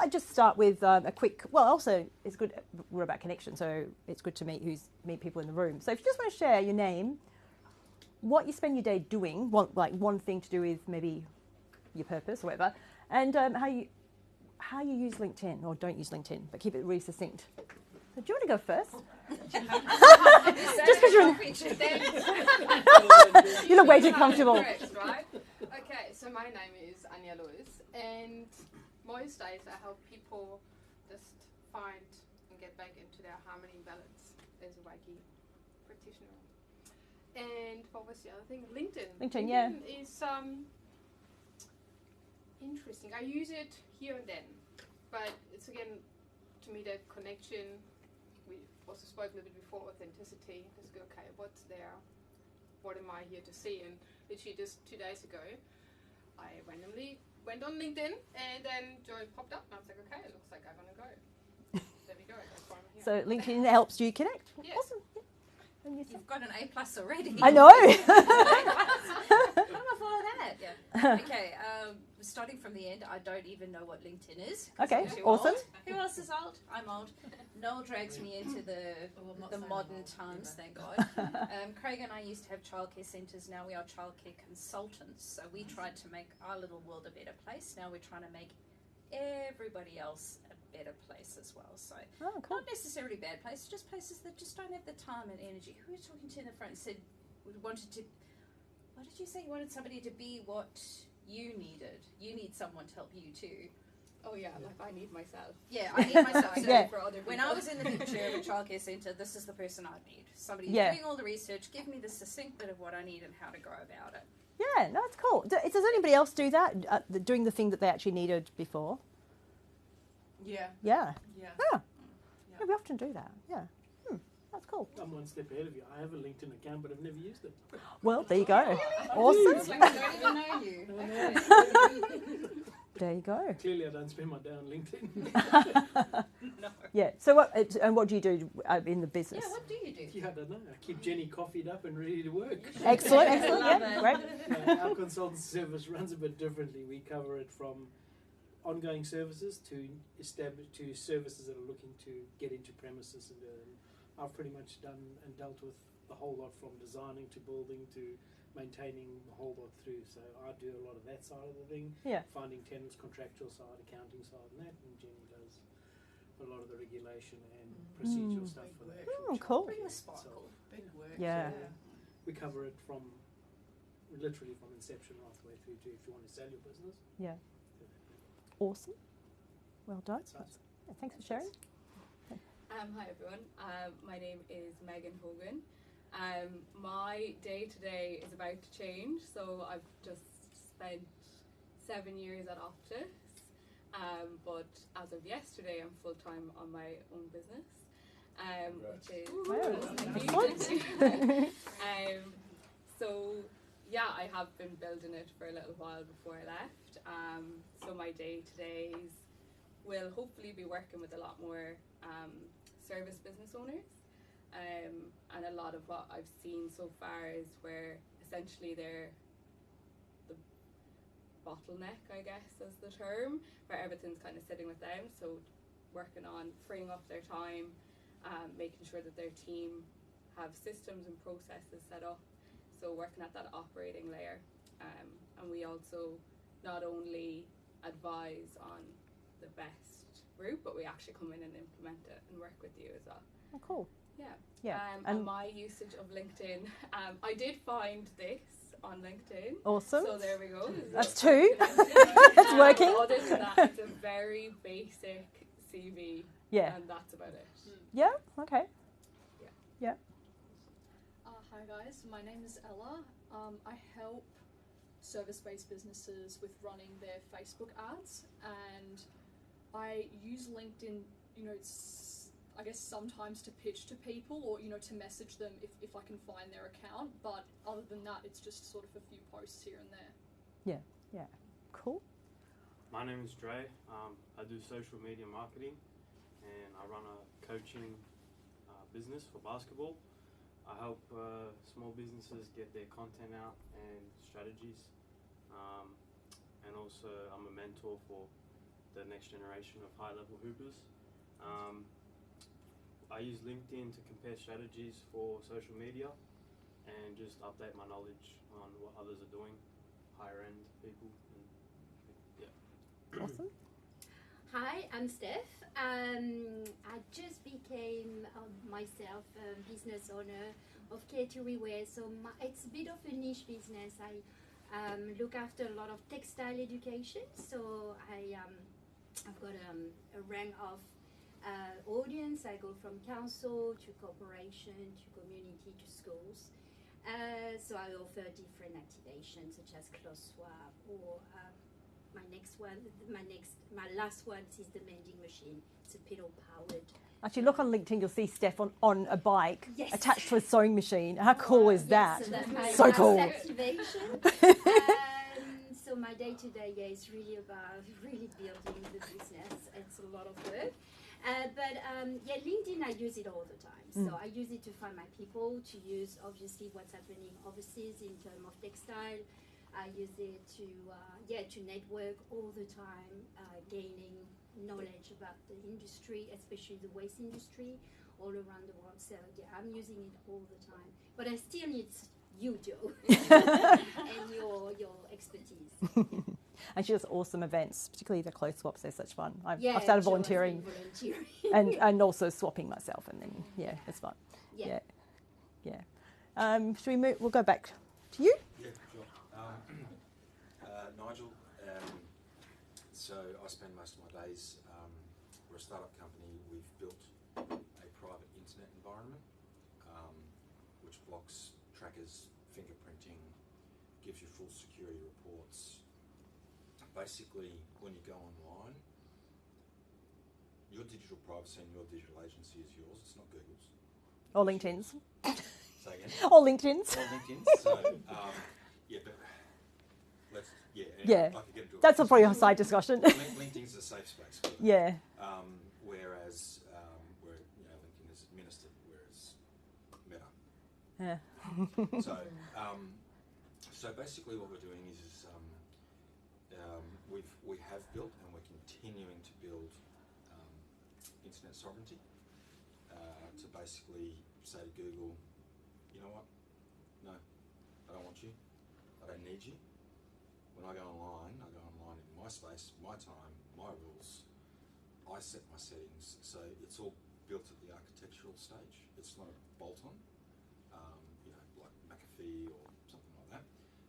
I just start with a quick, well, also it's good, we're about connection, so it's good to meet people in the room. So if you just want to share your name, what you spend your day doing, one thing to do with maybe your purpose or whatever, and how you use LinkedIn or don't use LinkedIn, but keep it really succinct. So do you want to go first? Just because you look way too comfortable. Correct, right? Okay, so my name is Anya Lewis, and most days I help people just find and get back into their harmony and balance as a Reiki practitioner. And what was the other thing? LinkedIn, yeah. Is interesting. I use it here and then, but it's again, to me, that connection. We also spoke a little bit before, authenticity. Just go, okay, what's there? What am I here to see? And literally just 2 days ago, I randomly went on LinkedIn, and then Joy popped up, and I was like, okay, it looks like I want to go. There we go. That's why I'm here. So LinkedIn helps you connect. Yes. Awesome. And You've got an A+ already. I know. I'm gonna follow that. Yeah. Okay. Starting from the end, I don't even know what LinkedIn is. Okay. I'm too Awesome. old. Who else is old? I'm old. Noel drags me into the modern times. Thank God. Craig and I used to have childcare centres. Now we are childcare consultants. So we tried to make our little world a better place. Now we're trying to make everybody else a better place as well. So cool. not necessarily bad places, just places that just don't have the time and energy. Who were you talking to in the front and said we wanted to, what did you say? You wanted somebody to be what you needed. You need someone to help you too. Oh yeah, like I need myself. Yeah, I need myself. So Yeah. for other when I was in the picture of a childcare centre, this is the person I'd need. Somebody who's Yeah. doing all the research, give me the succinct bit of what I need and how to go about it. Yeah, no, it's cool. Does anybody else do that? Doing the thing that they actually needed before? Yeah. Yeah. Yeah. Yeah. Yeah, we often do that. Yeah. That's cool. I'm one step ahead of you. I have a LinkedIn account, but I've never used it. Well, there you go. It's Awesome. like I don't even know you. There you go. Clearly, I don't spend my day on LinkedIn. No. Yeah. So what do you do in the business? Yeah, what do you do? Yeah, I don't know. I keep Jenny coffeeed up and ready to work. Excellent. Excellent. Love Yeah. it. Great. Our consultant service runs a bit differently. We cover it from ongoing services to services that are looking to get into premises, and I've pretty much done and dealt with the whole lot from designing to building to maintaining the whole lot through. So I do a lot of that side of the thing. Yeah. Finding tenants, contractual side, accounting side, and that. And Jenny does a lot of the regulation and procedural stuff for the actual. Cool. Bring the itself. sparkle. Big work. Yeah. We cover it from literally from inception right the way through to if you want to sell your business. Yeah. Awesome. Well done. That's us. Yeah, thanks for sharing. Hi everyone, my name is Megan Hogan. My day-to-day is about to change, so I've just spent 7 years at Optus, but as of yesterday I'm full-time on my own business, which is so yeah, I have been building it for a little while before I left, so my day-to-days will hopefully be working with a lot more service business owners, and a lot of what I've seen so far is where essentially they're the bottleneck, I guess is the term, where everything's kind of sitting with them, so working on freeing up their time, making sure that their team have systems and processes set up, so working at that operating layer, and we also not only advise on the best route, but we actually come in and implement it and work with you as well. Oh, cool. Yeah. Yeah. And my usage of LinkedIn, I did find this on LinkedIn. Awesome. So there we go. That's two. It's It's working. Other than that, it's a very basic CV. Yeah. And that's about it. Yeah. Okay. Yeah. Hi guys, my name is Ella. I help service-based businesses with running their Facebook ads, and I use LinkedIn, I guess sometimes to pitch to people or, to message them if I can find their account, but other than that, it's just sort of a few posts here and there. Yeah. Cool. My name is Dre. I do social media marketing, and I run a coaching business for basketball. I help small businesses get their content out and strategies, and also I'm a mentor for the next generation of high-level hoopers. I use LinkedIn to compare strategies for social media and just update my knowledge on what others are doing, higher-end people. And, yeah. Awesome. Hi, I'm Steph. I just became myself a business owner of catering wear, so it's a bit of a niche business. I look after a lot of textile education, so I've got a range of audience. I go from council to corporation to community to schools. So I offer different activations such as cloth swap or my last one is the mending machine. It's a pedal powered. Actually, look on LinkedIn, you'll see Steph on a bike Yes. attached to a sewing machine. How cool is that? Yes, so that's my So last cool. activation. So my day to day, is really about really building the business. It's a lot of work. LinkedIn, I use it all the time. So I use it to find my people, to use obviously what's happening overseas in terms of textile. I use it to network all the time, gaining knowledge about the industry, especially the waste industry, all around the world. So yeah, I'm using it all the time. But I still need you, Joe, and your expertise. And she does awesome events, particularly the clothes swaps. They're such fun. I've Yeah, started Joe has volunteering been and also swapping myself, and then it's fun. Yeah. Should we move? We'll go back to you. Yeah, sure. Nigel, so I spend most of my days, we're a startup company. We've built a private internet environment which blocks trackers, fingerprinting, gives you full security reports. Basically, when you go online, your digital privacy and your digital agency is yours. It's not Google's. Or LinkedIn's. Say again? Or LinkedIn's. Or LinkedIn's. So, I could get into That's a probably a side discussion. LinkedIn's a safe space. Yeah. Whereas LinkedIn is administered, whereas Meta. Yeah. So basically, what we're doing is we have built and we're continuing to build internet sovereignty to basically say to Google, you know what? No, I don't want you. I don't need you. When I go online in my space, my time, my rules. I set my settings, so it's all built at the architectural stage. It's not a bolt-on, like McAfee or something like that.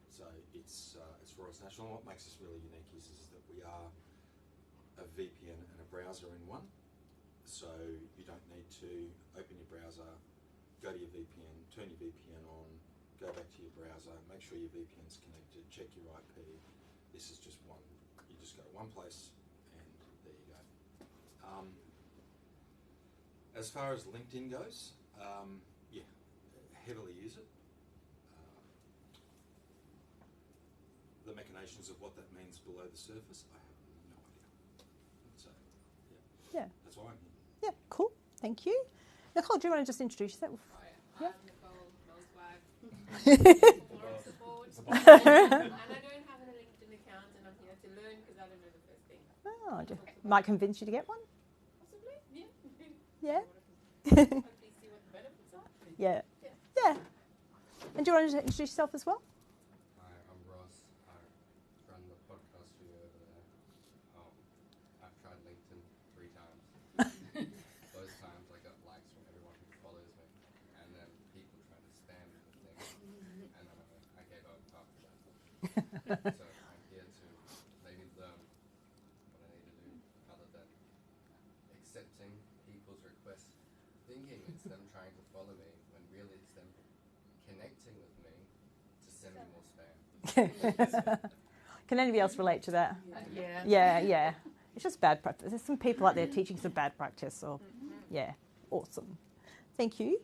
So it's for us national. And what makes us really unique is that we are a VPN and a browser in one. So you don't need to open your browser, go to your VPN, turn your VPN on, go back to your browser, make sure your VPN's connected, check your IP. This is just one. You just go to one place, and there you go. As far as LinkedIn goes, heavily use it. The machinations of what that means below the surface, I have no idea. So, Yeah. That's why I'm here. Yeah, cool. Thank you. Nicole, do you want to just introduce yourself? I'm Nicole Rosewag, moral support. And I don't have a LinkedIn account, and I'm here to learn because I don't know the first thing. Might convince you to get one? Possibly, yeah. Yeah. Hopefully see what the benefits are. Yeah. And do you want to introduce yourself as well? Hi, I'm Ross. I run the podcast studio over there. I've tried LinkedIn 3 times. Those times I got likes from everyone who follows me, and then people trying to spam me with things, and then I gave up after that. So I'm here to maybe learn what I need to do other than accepting people's requests, thinking it's them trying to follow me when really it's them connecting with me to send me more spam. Can anybody else relate to that? Yeah. Yeah. It's just bad practice. There's some people out there teaching some bad practice. Awesome. Thank you.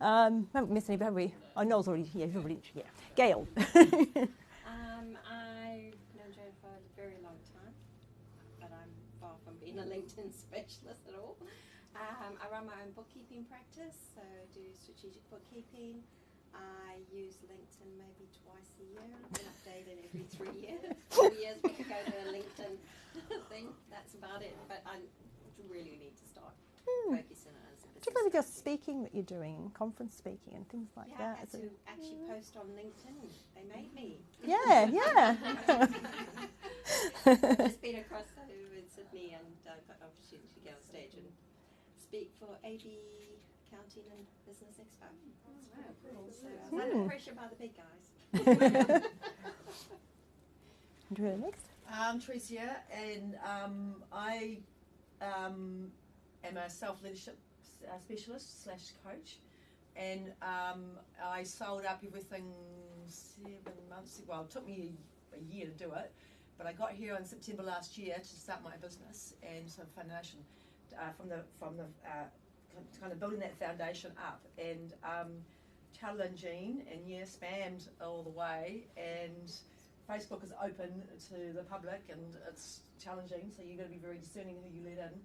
Haven't missed anybody, have we? Oh, Noel's already here. Yeah. Gail. I've known Joe for a very long time, but I'm far from being a LinkedIn specialist at all. I run my own bookkeeping practice, so I do strategic bookkeeping. I use LinkedIn maybe twice a year. I can update it every 3 years. 4 years we can go to a LinkedIn thing. That's about it. But I really need to start focusing on it as a business. Particularly with your speaking that you're doing, conference speaking and things like Yeah, I that. had to actually post on LinkedIn. They made me. Yeah, yeah. I've just been across over in Sydney and got an opportunity to get on stage and speak for AB Accounting and Business Expo. So I was under pressure by the big guys. Andrea next. Tricia, and I am a self-leadership specialist / coach, and I sold up everything 7 months. Well, it took me a year to do it, but I got here in September last year to start my business, and so foundation from the kind of building that foundation up, and challenging and spammed all the way, and Facebook is open to the public and it's challenging, so you've got to be very discerning who you let in.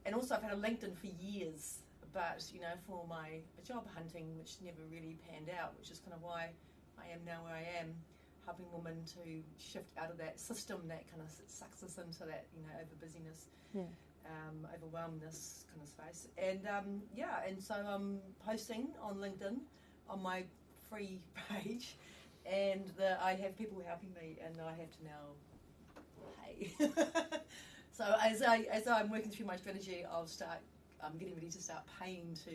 And also I've had a LinkedIn for years, but for my job hunting, which never really panned out, which is kind of why I am now where I am, helping women to shift out of that system that kind of sucks us into that over busyness, overwhelmness kind of space. And and so I'm posting on LinkedIn on my free page, and I have people helping me, and I have to now pay. So as I'm working through my strategy, I'm getting ready to start paying to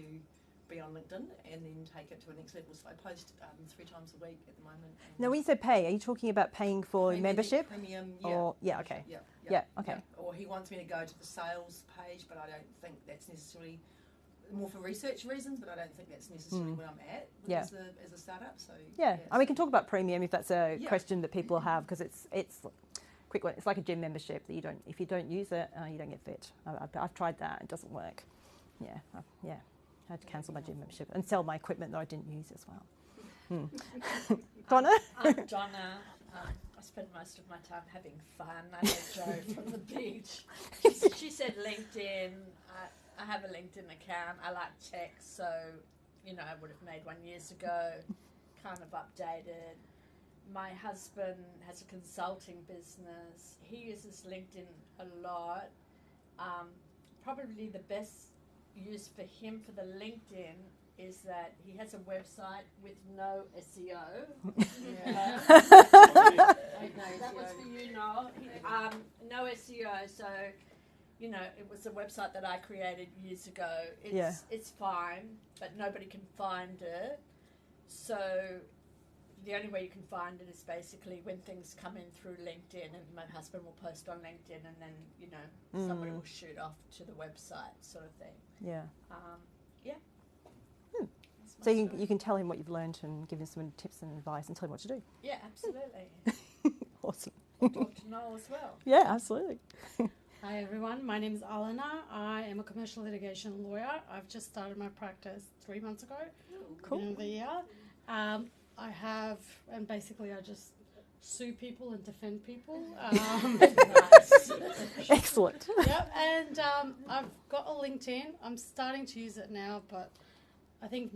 be on LinkedIn and then take it to a next level. So I post 3 times a week at the moment. Now, when you say pay, are you talking about paying for membership? Premium, Okay. Yeah, okay. Yeah. Or he wants me to go to the sales page, but I don't think that's necessarily, more for research reasons, but I don't think that's necessarily where I'm at as a startup. So and we can talk about premium if that's a question that people have, because it's quick one. It's like a gym membership that if you don't use it, you don't get fit. I've tried that; it doesn't work. I had to cancel my gym membership and sell my equipment that I didn't use as well. Donna? I'm Donna. I spend most of my time having fun. I know Jo from the beach. She said LinkedIn. I have a LinkedIn account. I like tech, so I would have made one years ago. Kind of updated. My husband has a consulting business. He uses LinkedIn a lot. Probably the best use for him for the LinkedIn is that he has a website with no SEO. That was for you, Noel. No SEO, so it was a website that I created years ago. It's fine, but nobody can find it. So the only way you can find it is basically when things come in through LinkedIn, and my husband will post on LinkedIn, and then somebody will shoot off to the website, sort of thing. So you can tell him what you've learned and give him some tips and advice and tell him what to do. Yeah, absolutely. Awesome. Talk to Noel as well. Yeah, absolutely. Hi everyone, my name is Alana. I am a commercial litigation lawyer. I've just started my practice 3 months ago, beginning of the year. I have, and basically I just sue people and defend people. Nice. Excellent. Yep, and I've got a LinkedIn. I'm starting to use it now, but I think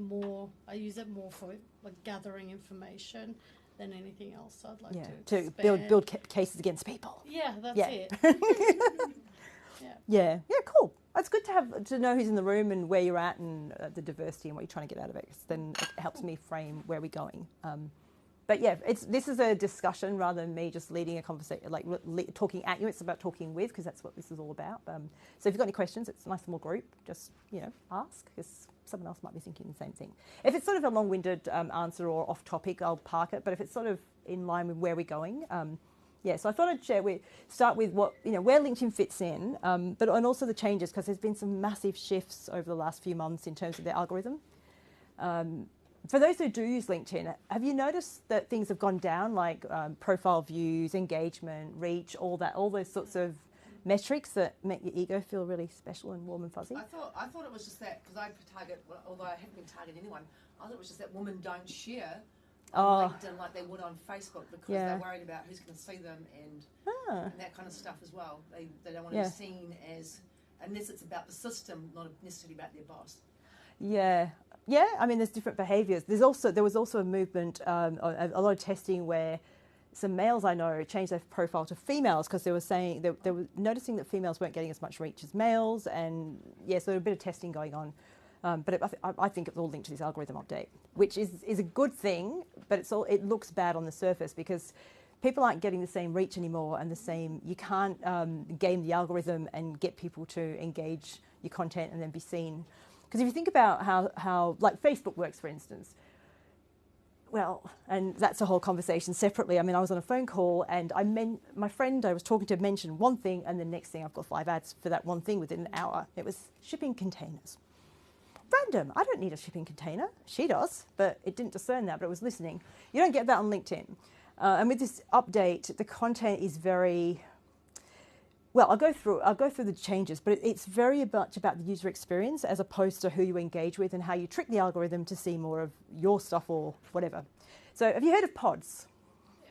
I use it more for like gathering information than anything else. I'd like to build cases against people. Yeah, that's it. Yeah, cool. It's good to know who's in the room and where you're at and the diversity and what you're trying to get out of it, because then it helps me frame where we're going. But this is a discussion rather than me just leading a conversation, like talking at you. It's about talking with, because that's what this is all about. So if you've got any questions, it's a nice small group. Just ask, because someone else might be thinking the same thing. If it's sort of a long-winded answer or off topic, I'll park it. But if it's sort of in line with where we're going. So I thought I'd start with what where LinkedIn fits in, and also the changes, because there's been some massive shifts over the last few months in terms of their algorithm. For those who do use LinkedIn, have you noticed that things have gone down, like profile views, engagement, reach, all those sorts of metrics that make your ego feel really special and warm and fuzzy? I thought it was just that, because I target, although I haven't been targeting anyone, I thought it was just that women don't share on LinkedIn like they would on Facebook, because they're worried about who's going to see them and that kind of stuff as well. They don't want to be seen as, unless it's about the system, not necessarily about their boss. Yeah. Yeah, I mean, there's different behaviours. There was also a movement, a lot of testing where some males I know changed their profile to females because they were saying they were noticing that females weren't getting as much reach as males, and so there was a bit of testing going on. But I think it's all linked to this algorithm update, which is a good thing, but it looks bad on the surface because people aren't getting the same reach anymore and you can't game the algorithm and get people to engage your content and then be seen. Because if you think about how like Facebook works, for instance, well, and that's a whole conversation separately. I mean, I was on a phone call and my friend I was talking to mentioned one thing, and the next thing I've got 5 ads for that one thing within an hour. It was shipping containers. Random. I don't need a shipping container. She does, but it didn't discern that, but it was listening. You don't get that on LinkedIn. And with this update, the content is very... Well, I'll go through the changes, but it's very much about the user experience as opposed to who you engage with and how you trick the algorithm to see more of your stuff or whatever. So have you heard of pods? Yeah.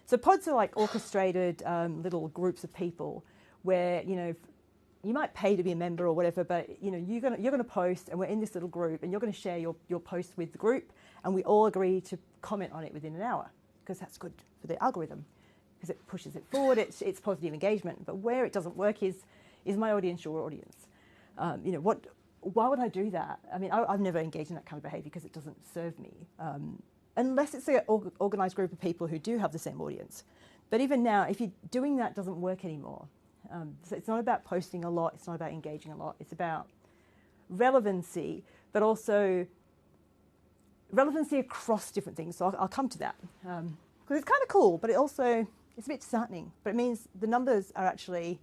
So pods are like orchestrated little groups of people where, you might pay to be a member or whatever, but you're gonna post, and we're in this little group, and you're going to share your post with the group, and we all agree to comment on it within an hour because that's good for the algorithm. Because it pushes it forward, it's positive engagement. But where it doesn't work is my audience your audience? Why would I do that? I mean, I've never engaged in that kind of behaviour because it doesn't serve me. Unless it's an organised group of people who do have the same audience. But even now, if you're doing that, it doesn't work anymore. So it's not about posting a lot, it's not about engaging a lot, it's about relevancy, but also relevancy across different things. So I'll come to that. Because it's kind of cool, but it's a bit disheartening, but it means the numbers are actually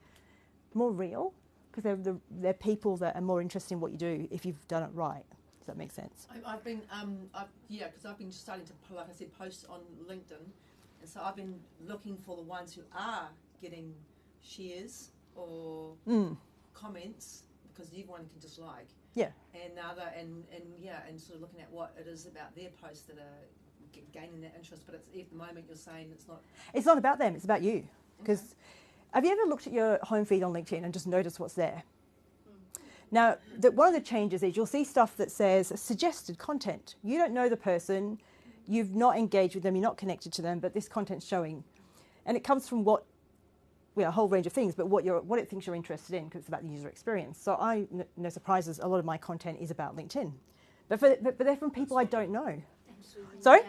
more real because they're people that are more interested in what you do if you've done it right. Does that make sense? I've been, because I've been starting to, like I said, post on LinkedIn, and so I've been looking for the ones who are getting shares or comments, because everyone can dislike. Yeah. And and sort of looking at what it is about their posts that are gaining that interest, but at the moment you're saying it's not. It's not about them, it's about you. Because have you ever looked at your home feed on LinkedIn and just noticed what's there? Now, one of the changes is you'll see stuff that says suggested content. You don't know the person, you've not engaged with them, you're not connected to them, but this content's showing. And it comes from a whole range of things, but what it thinks you're interested in, because it's about the user experience. So no surprises, a lot of my content is about LinkedIn. But they're from people I don't know. Sorry?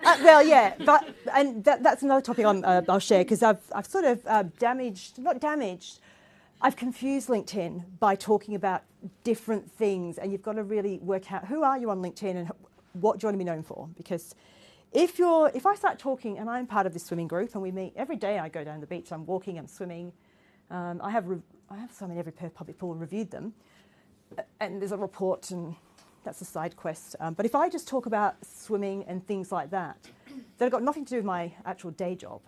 Well, yeah, that's another topic I'll share, because I've sort of I've confused LinkedIn by talking about different things, and you've got to really work out who are you on LinkedIn and what do you want to be known for. Because if I start talking, and I'm part of this swimming group, and we meet every day, I go down the beach, I'm walking, I'm swimming. I have some in every Perth public pool and reviewed them, and there's a report, and that's a side quest. But if I just talk about swimming and things like that have got nothing to do with my actual day job,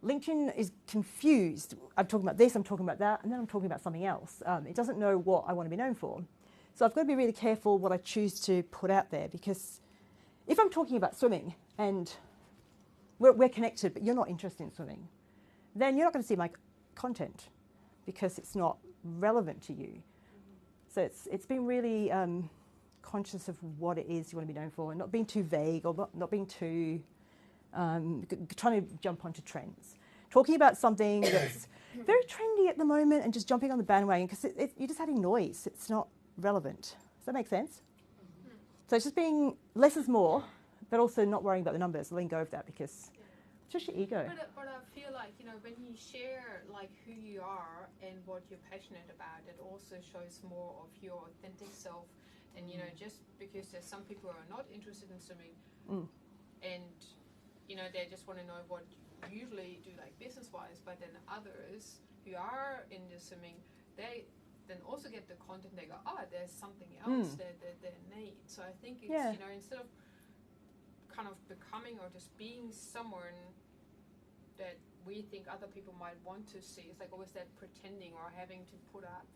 LinkedIn is confused. I'm talking about this, I'm talking about that, and then I'm talking about something else. It doesn't know what I want to be known for. So I've got to be really careful what I choose to put out there, because if I'm talking about swimming and we're connected, but you're not interested in swimming, then you're not going to see my content because it's not relevant to you. So it's been really conscious of what it is you want to be known for, and not being too vague, or not being too trying to jump onto trends. Talking about something that's very trendy at the moment and just jumping on the bandwagon, because you're just adding noise. It's not relevant. Does that make sense? Mm-hmm. So it's just being less is more, but also not worrying about the numbers, letting go of that, because it's just your ego. But I feel like, when you share like who you are and what you're passionate about, it also shows more of your authentic self. And just because there's some people who are not interested in swimming, and they just want to know what you usually do, like business-wise, but then others who are in the swimming, they then also get the content. They go, there's something else that they need. So I think it's instead of kind of becoming or just being someone that we think other people might want to see, it's like always that pretending or having to put up.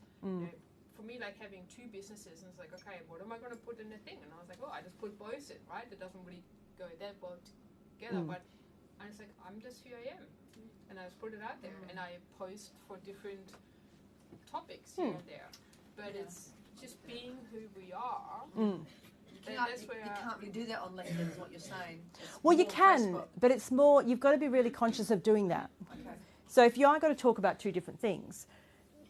For me, like having 2 businesses, and it's like, okay, what am I going to put in the thing? And I was like, I just put both in, right? It doesn't really go that well together, but and it's like, I'm just who I am, and I just put it out there, and I post for different topics here and there, but it's just being who we are. You can't really do that on LinkedIn, is what you're saying. It's Well, you more can, Facebook. but it's more, you've got to be really conscious of doing that. Okay. So if you are going to talk about two different things,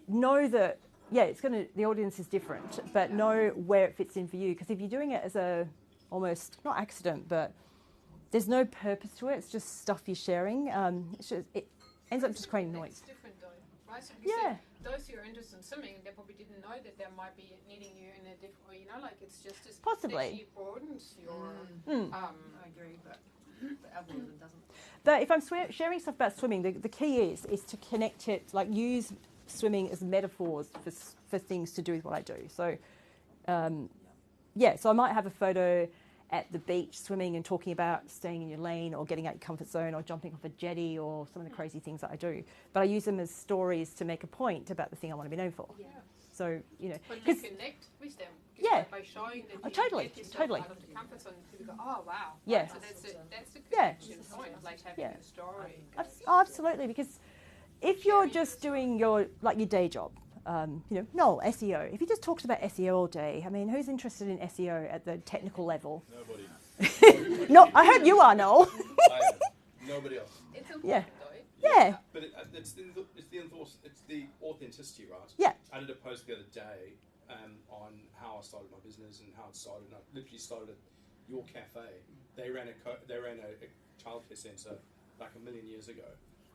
know that, the audience is different, but know where it fits in for you. Because if you're doing it as a, almost, not accident, but there's no purpose to it, it's just stuff you're sharing, it ends up just creating noise. It's different though, right? So if you say, those who are interested in swimming, they probably didn't know that they might be needing you in a different way, like it's just as Possibly. actually broadens your I agree, but the algorithm doesn't. But if I'm sharing stuff about swimming, the key is to connect it, like use swimming as metaphors for things to do with what I do. So, so I might have a photo at the beach swimming and talking about staying in your lane or getting out your comfort zone or jumping off a jetty or some of the crazy things that I do. But I use them as stories to make a point about the thing I want to be known for. Yeah. So, But you connect with them. By showing that you totally, get yourself totally. out of the comfort zone, people go, oh, wow. Yeah. So that's the connection point, like having a story. Absolutely, because if you're just doing your day job, Noel, SEO. If you just talked about SEO all day, I mean, who's interested in SEO at the technical level? Nobody. No, I hope you are, Noel. I am. Nobody else. It's important, though. Yeah. But it's the authenticity, right? Yeah. I did a post the other day on how I started my business and how it started. And I literally started at your cafe. They ran a childcare centre like 1 million years ago.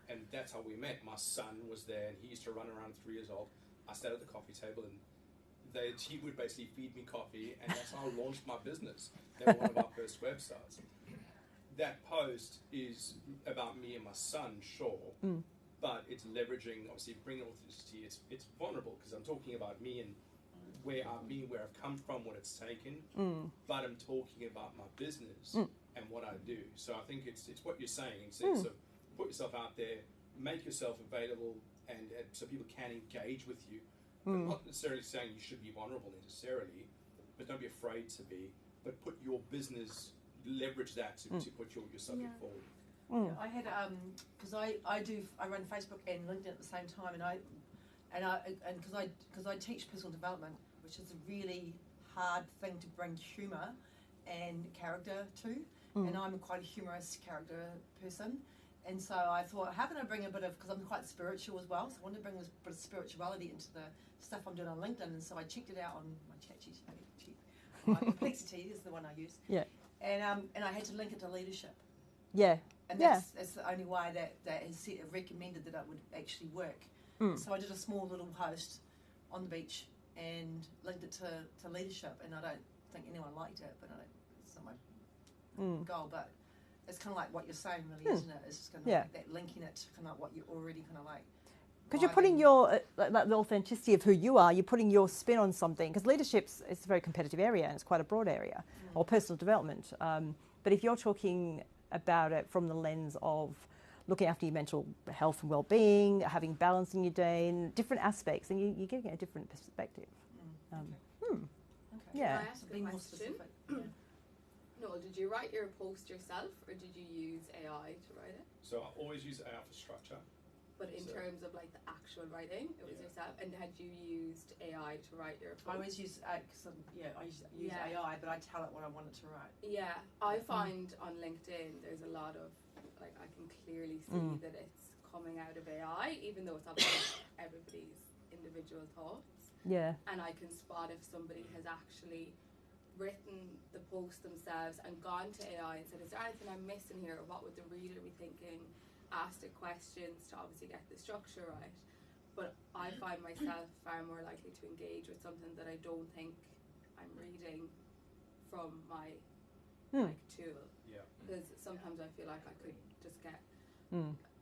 And that's how we met. My son was there, and he used to run around 3 years old. I sat at the coffee table, and he would basically feed me coffee, and that's how I launched my business. They were one of our first websites. That post is about me and my son, sure, but it's leveraging, obviously, bringing authenticity. It's vulnerable because I'm talking about me and where I've come from, what it's taken, but I'm talking about my business and what I do. So I think it's what you're saying in the sense of put yourself out there, make yourself available, and so people can engage with you. But not necessarily saying you should be vulnerable necessarily, but don't be afraid to be. But put your business, leverage that to put your subject forward. Yeah, I had because I run Facebook and LinkedIn at the same time, and because I teach personal development, which is a really hard thing to bring humour and character to, and I'm quite a humorous character person. And so I thought, how can I bring a bit of, because I'm quite spiritual as well, so I wanted to bring this bit of spirituality into the stuff I'm doing on LinkedIn. And so I checked it out on my ChatGPT. My Complexity is the one I use. Yeah. And I had to link it to leadership. Yeah. And that's the only way that has recommended that it would actually work. So I did a small little post on the beach and linked it to leadership. And I don't think anyone liked it, but it's not my goal. But it's kind of like what you're saying, really, isn't it? It's just kind of like that, linking it to kind of what you're already kind of like. Because you're putting your, like the authenticity of who you are, you're putting your spin on something. Because leadership's it's a very competitive area, and it's quite a broad area, or personal development. But if you're talking about it from the lens of looking after your mental health and well-being, having balance in your day, and different aspects, and you're getting a different perspective. Yeah. Can I ask a question? Noel, did you write your post yourself, or did you use AI to write it? So I always use AI for structure. But in terms of like the actual writing, it was yourself. And had you used AI to write your post? I always use I use AI, but I tell it what I want it to write. Yeah, I find on LinkedIn there's a lot of like I can clearly see that it's coming out of AI, even though it's obviously everybody's individual thoughts. Yeah. And I can spot if somebody has actually written the post themselves and gone to AI and said, is there anything I'm missing here, or what would the reader be thinking? Asked it questions to obviously get the structure right. But I find myself far more likely to engage with something that I don't think I'm reading from my like tool. Yeah. Because sometimes I feel like I could just get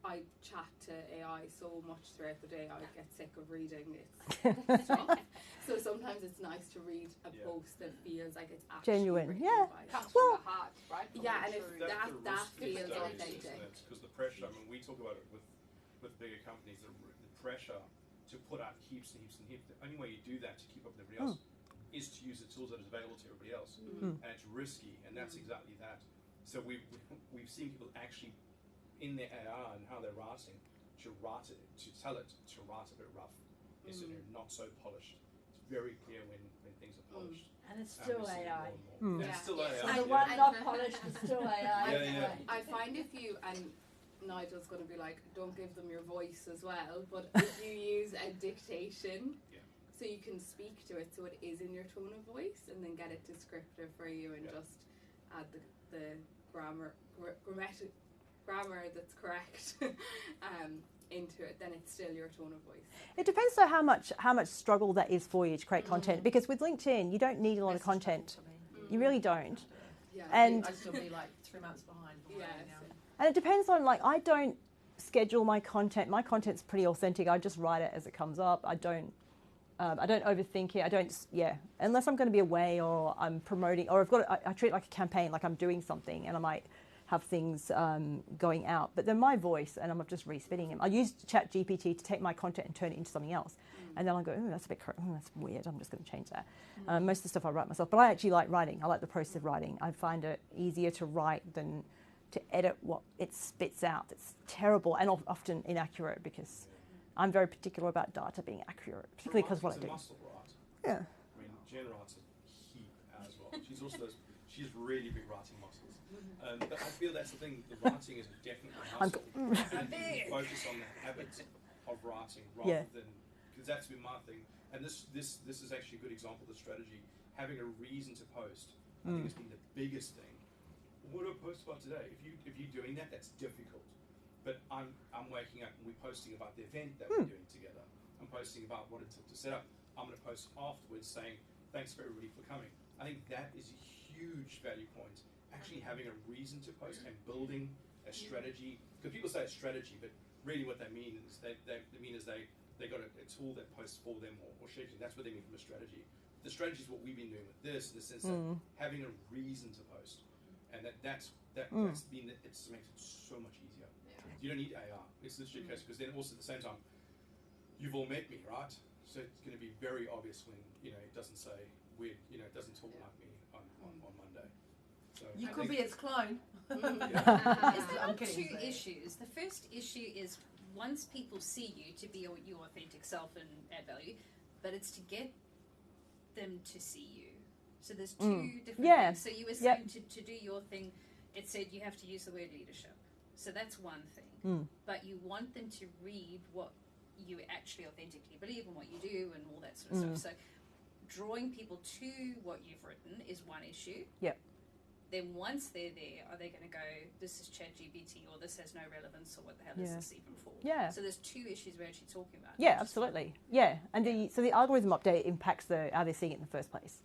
I chat to AI so much throughout the day I get sick of reading its stuff. So sometimes it's nice to read a post that feels like it's actually genuine. written by Comes from the heart, right? yeah, and if that feels authentic. Because the pressure, I mean, we talk about it with bigger companies, the pressure to put out heaps and heaps and heaps. The only way you do that to keep up with everybody else is to use the tools that is available to everybody else. And it's risky, and that's exactly that. So we've seen people actually in their AI and how they're writing, to tell it to write a bit rough. It's not so polished. It's very clear when things are polished. And it's still we see it AI. more and more. Mm. And it's still Yeah. AI. So And- the one not polished is still AI. Yeah. I find if you, and Nigel's going to be like, don't give them your voice as well, but if you use a dictation, so you can speak to it so it is in your tone of voice, and then get it descriptive for you, and just add the grammar that's correct into it, then it's still your tone of voice. It depends on how much struggle that is for you to create content. Because with LinkedIn, you don't need a lot of content. You really don't. Yeah. And I'd still be like 3 months behind. Yeah. And it depends on, like, I don't schedule my content. My content's pretty authentic. I just write it as it comes up. I don't overthink it. Unless I'm going to be away or I'm promoting, or I treat it like a campaign, like I'm doing something, and I might have things going out. But then my voice, and I'm just respitting him. I use ChatGPT to take my content and turn it into something else. And then I go, that's that's weird. I'm just going to change that. Most of the stuff I write myself. But I actually like writing. I like the process of writing. I find it easier to write than to edit what it spits out. It's terrible and often inaccurate, because I'm very particular about data being accurate, particularly because what I do. Muscle, right? Yeah. I mean, Jen writes a heap as well. She's really big writing muscles. But I feel that's the thing. The writing is definitely a muscle. And you focus on the habit of writing rather than, because that's been my thing. And this is actually a good example of the strategy. Having a reason to post, I think, has been the biggest thing. What do I post about today? If you're doing that, that's difficult. But I'm waking up and we're posting about the event that we're doing together. I'm posting about what it took to set up. I'm going to post afterwards saying thanks for everybody for coming. I think that is a huge value point. Actually having a reason to post and building a strategy. Because people say a strategy, but really what they mean is they got a tool that posts for them or scheduling. That's what they mean from a strategy. The strategy is what we've been doing with this, in the sense that having a reason to post. And that's been, it just makes it so much easier. You don't need AR. It's literally a case, because then also at the same time, you've all met me, right? So it's going to be very obvious when it doesn't say weird, it doesn't talk like me on Monday. So You could be its clone. Is there not two issues? The first issue is, once people see you to be your authentic self and add value, but it's to get them to see you. So there's two different things. So you were saying to do your thing, it said you have to use the word leadership. So that's one thing. But you want them to read what you actually authentically believe and what you do and all that sort of stuff. So drawing people to what you've written is one issue. Yep. Then once they're there, are they going to go, this is ChatGPT, or this has no relevance, or what the hell is this even for? Yeah. So there's two issues we're actually talking about. Yeah, absolutely. Yeah. And the algorithm update impacts how they're seeing it in the first place.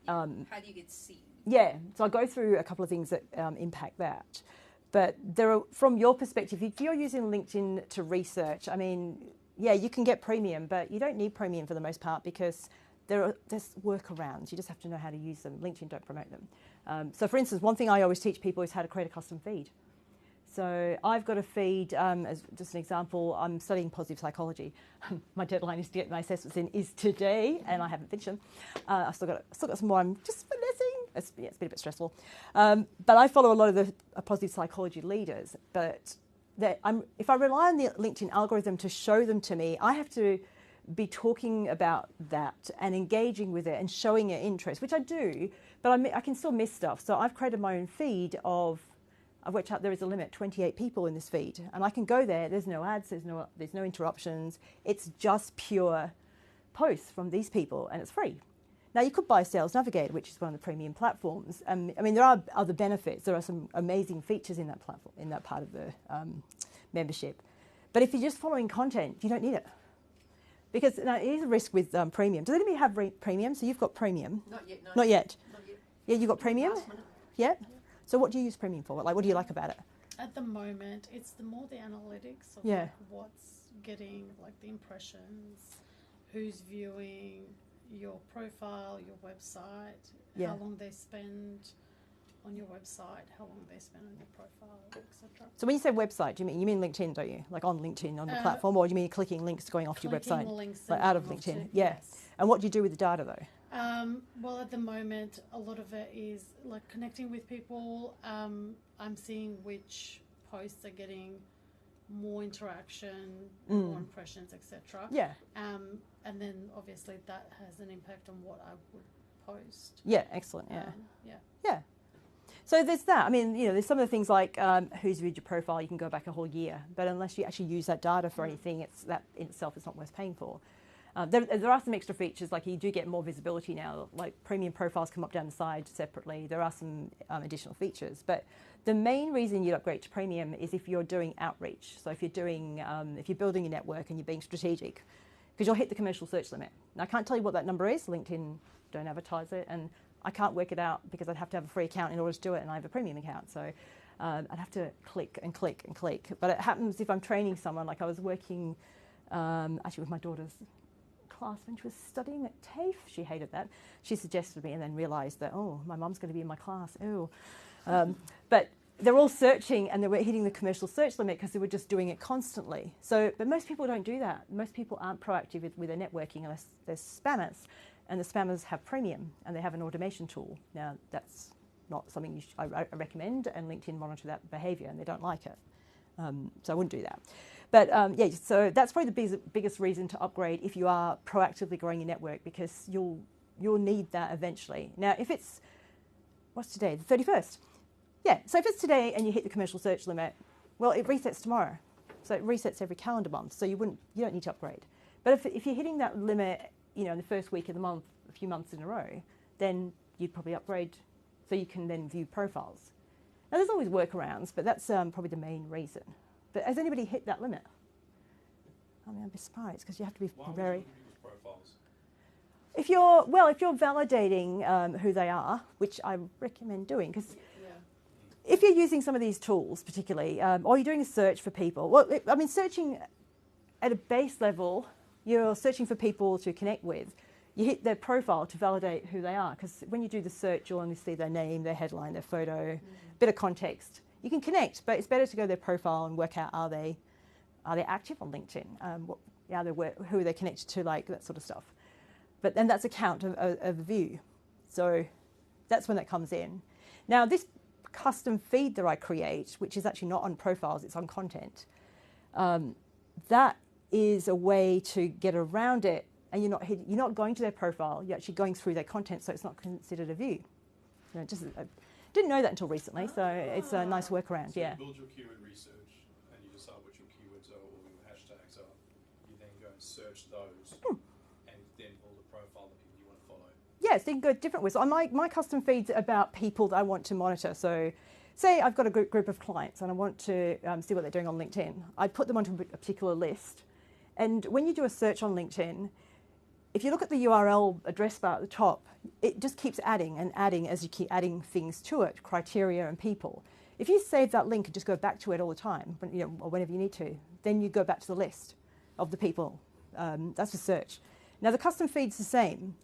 How do you get seen? Yeah, so I'll go through a couple of things that impact that. But from your perspective, if you're using LinkedIn to research, I mean, you can get premium, but you don't need premium for the most part, because there's workarounds. You just have to know how to use them. LinkedIn don't promote them. So for instance, one thing I always teach people is how to create a custom feed. So I've got a feed, as just an example, I'm studying positive psychology. My deadline is to get my assessments in is today, and I haven't finished them. I've still got some more I'm just finessing. It's been a bit stressful. But I follow a lot of the positive psychology leaders. But if I rely on the LinkedIn algorithm to show them to me, I have to be talking about that and engaging with it and showing it interest, which I do, but I can still miss stuff. So I've created my own feed of which there is a limit, 28 people in this feed. And I can go there, there's no ads, there's no interruptions. It's just pure posts from these people, and it's free. Now, you could buy Sales Navigator, which is one of the premium platforms. I mean, there are other benefits. There are some amazing features in that platform, in that part of the membership. But if you're just following content, you don't need it. Because now, it is a risk with premium. Does anybody have premium? So you've got premium. Not yet, no. Not yet? Not yet. Yeah, you've got premium? Last minute. Yeah? So what do you use premium for? Like, what do you like about it? At the moment, it's more the analytics of like what's getting, like the impressions, who's viewing your profile, your website, how long they spend on your website, how long they spend on your profile, etc. So when you say website, do you mean LinkedIn, don't you? Like on LinkedIn, on the platform, or do you mean clicking links going off to your website? Links like out of LinkedIn, yes. And what do you do with the data though? Well, at the moment, a lot of it is like connecting with people. I'm seeing which posts are getting more interaction, more impressions, etc. Yeah. And then obviously that has an impact on what I would post. Yeah, excellent. Yeah. Yeah. Yeah. So there's that. I mean, you know, there's some of the things like who's viewed your profile, you can go back a whole year. But unless you actually use that data for anything, that in itself is not worth paying for. There are some extra features, like you do get more visibility now, like premium profiles come up down the side separately. There are some additional features. But the main reason you'd upgrade to premium is if you're doing outreach. So if you're doing, if you're building a network and you're being strategic, because you'll hit the commercial search limit. Now, I can't tell you what that number is. LinkedIn don't advertise it. And I can't work it out because I'd have to have a free account in order to do it, and I have a premium account. So I'd have to click and click and click. But it happens if I'm training someone, like I was working actually with my daughter's class when she was studying at TAFE. She hated that. She suggested me and then realised that, oh, my mum's going to be in my class. Ew. But they're all searching and they were hitting the commercial search limit because they were just doing it constantly. So, but most people don't do that. Most people aren't proactive with their networking unless they're spammers. And the spammers have premium and they have an automation tool. Now, that's not something I recommend, and LinkedIn monitor that behaviour and they don't like it. So I wouldn't do that. But yeah, so that's probably the biggest reason to upgrade if you are proactively growing your network, because you'll need that eventually. Now, if it's, what's today, the 31st? Yeah, so if it's today and you hit the commercial search limit, well, it resets tomorrow. So it resets every calendar month, so you don't need to upgrade. But if you're hitting that limit, you know, in the first week of the month, a few months in a row, then you'd probably upgrade so you can then view profiles. Now, there's always workarounds, but that's probably the main reason. But has anybody hit that limit? I mean, I'd be surprised because you have to be very. Would you use profiles? If you're validating who they are, which I recommend doing, because if you're using some of these tools, particularly, or you're doing a search for people, well, I mean, searching at a base level, you're searching for people to connect with. You hit their profile to validate who they are, because when you do the search, you'll only see their name, their headline, their photo, bit of context. You can connect, but it's better to go to their profile and work out are they active on LinkedIn? Who are they connected to, like that sort of stuff. But then that's a count of a view. So that's when that comes in. Now, this custom feed that I create, which is actually not on profiles, it's on content, that is a way to get around it, and you're not going to their profile, you're actually going through their content, so it's not considered a view. You know, I didn't know that until recently, so it's a nice workaround. So yeah. You build your keyword research and you decide what your keywords are or your hashtags are. You then go and search those and then build a profile of people you want to follow. Yes, they can go different ways. So my custom feeds are about people that I want to monitor. So say I've got a group of clients and I want to see what they're doing on LinkedIn. I put them onto a particular list. And when you do a search on LinkedIn, if you look at the URL address bar at the top, it just keeps adding and adding as you keep adding things to it, criteria and people. If you save that link and just go back to it all the time, or whenever you need to, then you go back to the list of the people. That's a search. Now, the custom feed's the same.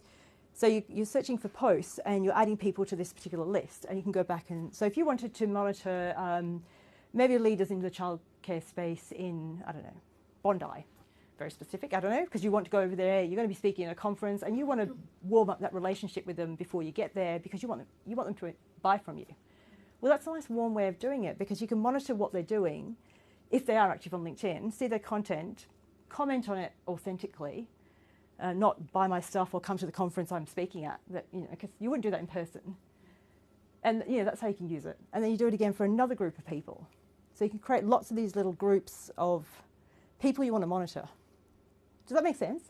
So you're searching for posts and you're adding people to this particular list, and you can go back and... So if you wanted to monitor maybe leaders in the childcare space in, I don't know, Bondi, very specific, I don't know, because you want to go over there, you're going to be speaking at a conference, and you want to warm up that relationship with them before you get there, because you want them to buy from you. Well, that's a nice warm way of doing it, because you can monitor what they're doing, if they are active on LinkedIn, see their content, comment on it authentically, not buy my stuff or come to the conference I'm speaking at, because you wouldn't do that in person. And that's how you can use it. And then you do it again for another group of people. So you can create lots of these little groups of people you want to monitor. Does that make sense?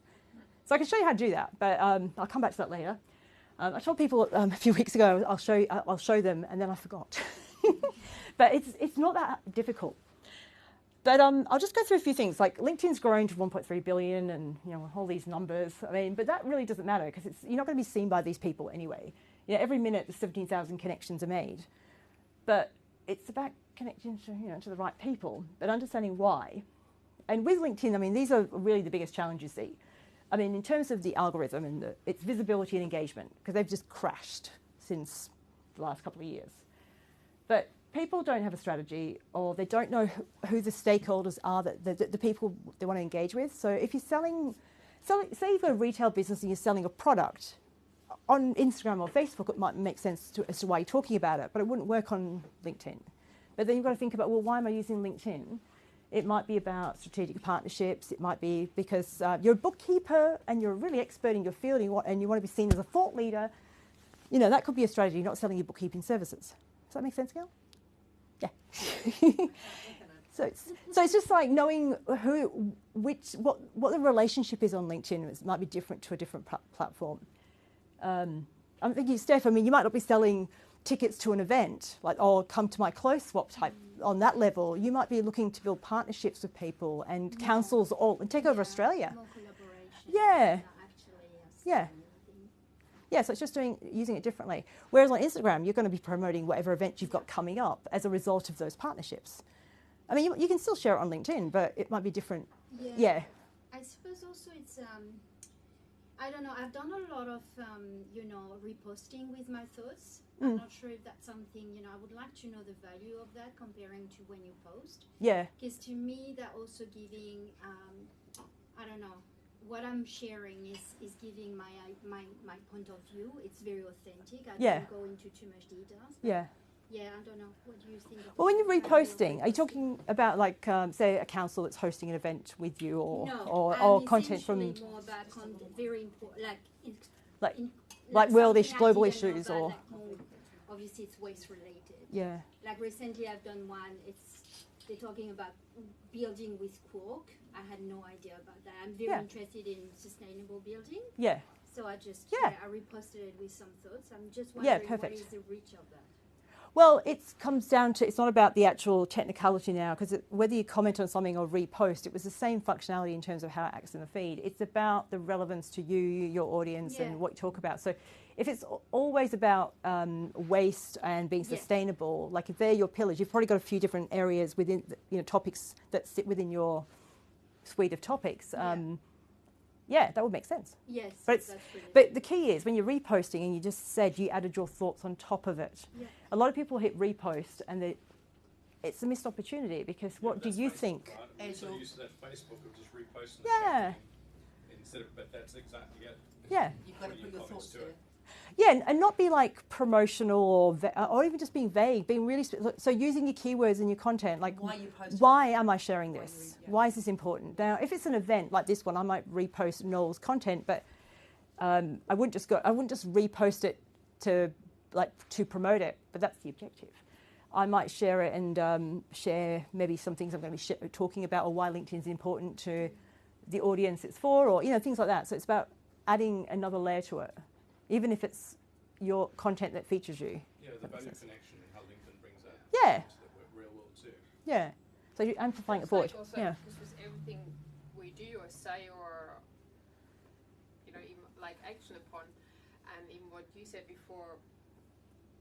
So I can show you how to do that, but I'll come back to that later. I told people a few weeks ago I'll show them, and then I forgot. But it's not that difficult. But I'll just go through a few things. Like LinkedIn's grown to 1.3 billion, and all these numbers. I mean, but that really doesn't matter, because you're not going to be seen by these people anyway. Every minute 17,000 connections are made, but it's about connecting to the right people, but understanding why. And with LinkedIn, I mean, these are really the biggest challenges you see. I mean, in terms of the algorithm and its visibility and engagement, because they've just crashed since the last couple of years. But people don't have a strategy, or they don't know who the stakeholders are, the people they want to engage with. So if you're say you've got a retail business and you're selling a product, on Instagram or Facebook, it might make sense as to why you're talking about it, but it wouldn't work on LinkedIn. But then you've got to think about, well, why am I using LinkedIn? It might be about strategic partnerships. It might be because you're a bookkeeper and you're really expert in your field and you want to be seen as a thought leader. You know, that could be a strategy, not selling your bookkeeping services. Does that make sense, Gail? Yeah. So it's just like knowing what the relationship is on LinkedIn. It might be different to a different platform. I'm thinking, Steph, I mean, you might not be selling tickets to an event, like, oh, come to my close swap type on that level. You might be looking to build partnerships with people and councils and take over Australia. More collaboration. Yeah. Yeah. Yeah, so it's just using it differently. Whereas on Instagram, you're going to be promoting whatever event you've got coming up as a result of those partnerships. I mean, you can still share it on LinkedIn, but it might be different. Yeah. I suppose also it's, I don't know, I've done a lot of, reposting with my thoughts. I'm not sure if that's something, I would like to know the value of that comparing to when you post. Yeah. Because to me, that also giving, I don't know, what I'm sharing is giving my point of view. It's very authentic. I don't go into too much details. Yeah. Yeah, I don't know. What do you think? Well, when you're reposting, are you talking about like, say, a council that's hosting an event with you, or content from? More about content, very important, like world-ish, global issues, or. Obviously, it's waste related. Yeah. Like recently, I've done one. They're talking about building with cork. I had no idea about that. I'm very interested in sustainable building. Yeah. So I just I reposted it with some thoughts. I'm just wondering what is the reach of that. Well, it comes down to, it's not about the actual technicality now, because whether you comment on something or repost, it was the same functionality in terms of how it acts in the feed. It's about the relevance to you, your audience, and what you talk about. So if it's always about waste and being sustainable, like if they're your pillars, you've probably got a few different areas within, topics that sit within your suite of topics. Yeah, that would make sense. Yes, but the key is when you're reposting and you just said you added your thoughts on top of it. Yeah. A lot of people hit repost and it's a missed opportunity because what do you think? Right? So use that Facebook of just reposting. Yeah. But that's exactly it. Yeah. You've got to put your thoughts to it. Yeah, and not be like promotional or even just being vague, being really so using your keywords in your content, like why am I sharing this? Why is this important? Now, if it's an event like this one, I might repost Noel's content, but I wouldn't just repost it to promote it, but that's the objective. I might share it and share maybe some things I'm going to be talking about, or why LinkedIn is important to the audience it's for, or things like that. So it's about adding another layer to it. Even if it's your content that features you. Yeah, the value connection and how LinkedIn brings that into the real world too. Yeah. So you're amplifying it forward. Also, because with everything we do or say or, even like action upon, and even what you said before,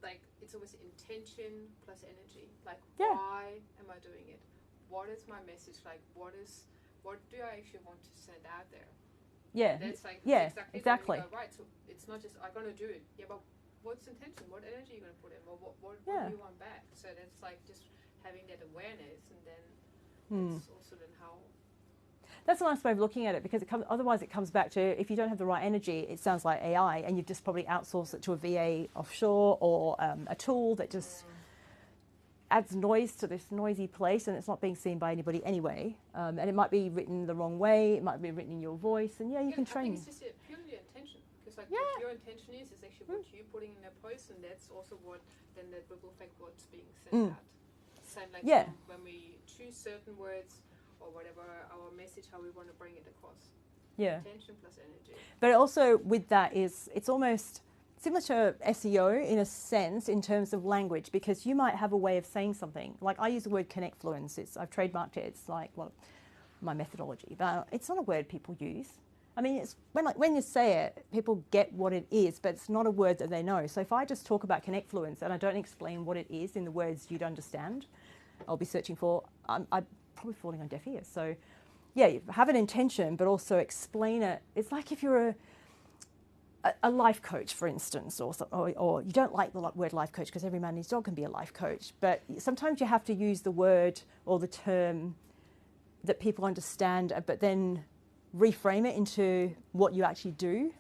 like it's always intention plus energy. Like why am I doing it? What is my message? Like what do I actually want to send out there? Yeah. That's like exactly. Right. So it's not just I'm going to do it. Yeah, but what's intention? What energy are you going to put in? Or what do you want back? So that's like just having that awareness, and then it's also then how. That's a nice way of looking at it, because otherwise it comes back to, if you don't have the right energy, it sounds like AI, and you've just probably outsourced it to a VA offshore or a tool that just adds noise to this noisy place, and it's not being seen by anybody anyway. And it might be written the wrong way, it might be written in your voice, and you can train. I think it's just purely intention, because what your intention is actually what you're putting in a post, and that's also what then that ripple effect what's being sent out. Same like when we choose certain words or whatever our message, how we want to bring it across. Yeah. Intention plus energy. But also with that it's almost similar to SEO in a sense in terms of language, because you might have a way of saying something. Like I use the word connectfluence. I've trademarked it. It's like, my methodology. But it's not a word people use. I mean, it's when you say it, people get what it is, but it's not a word that they know. So if I just talk about connectfluence and I don't explain what it is in the words you'd understand, I'll be searching for, I'm probably falling on deaf ears. So yeah, you have an intention, but also explain it. It's like if you're a life coach, for instance, or you don't like the word life coach because every man and his dog can be a life coach, but sometimes you have to use the word or the term that people understand, but then reframe it into what you actually do.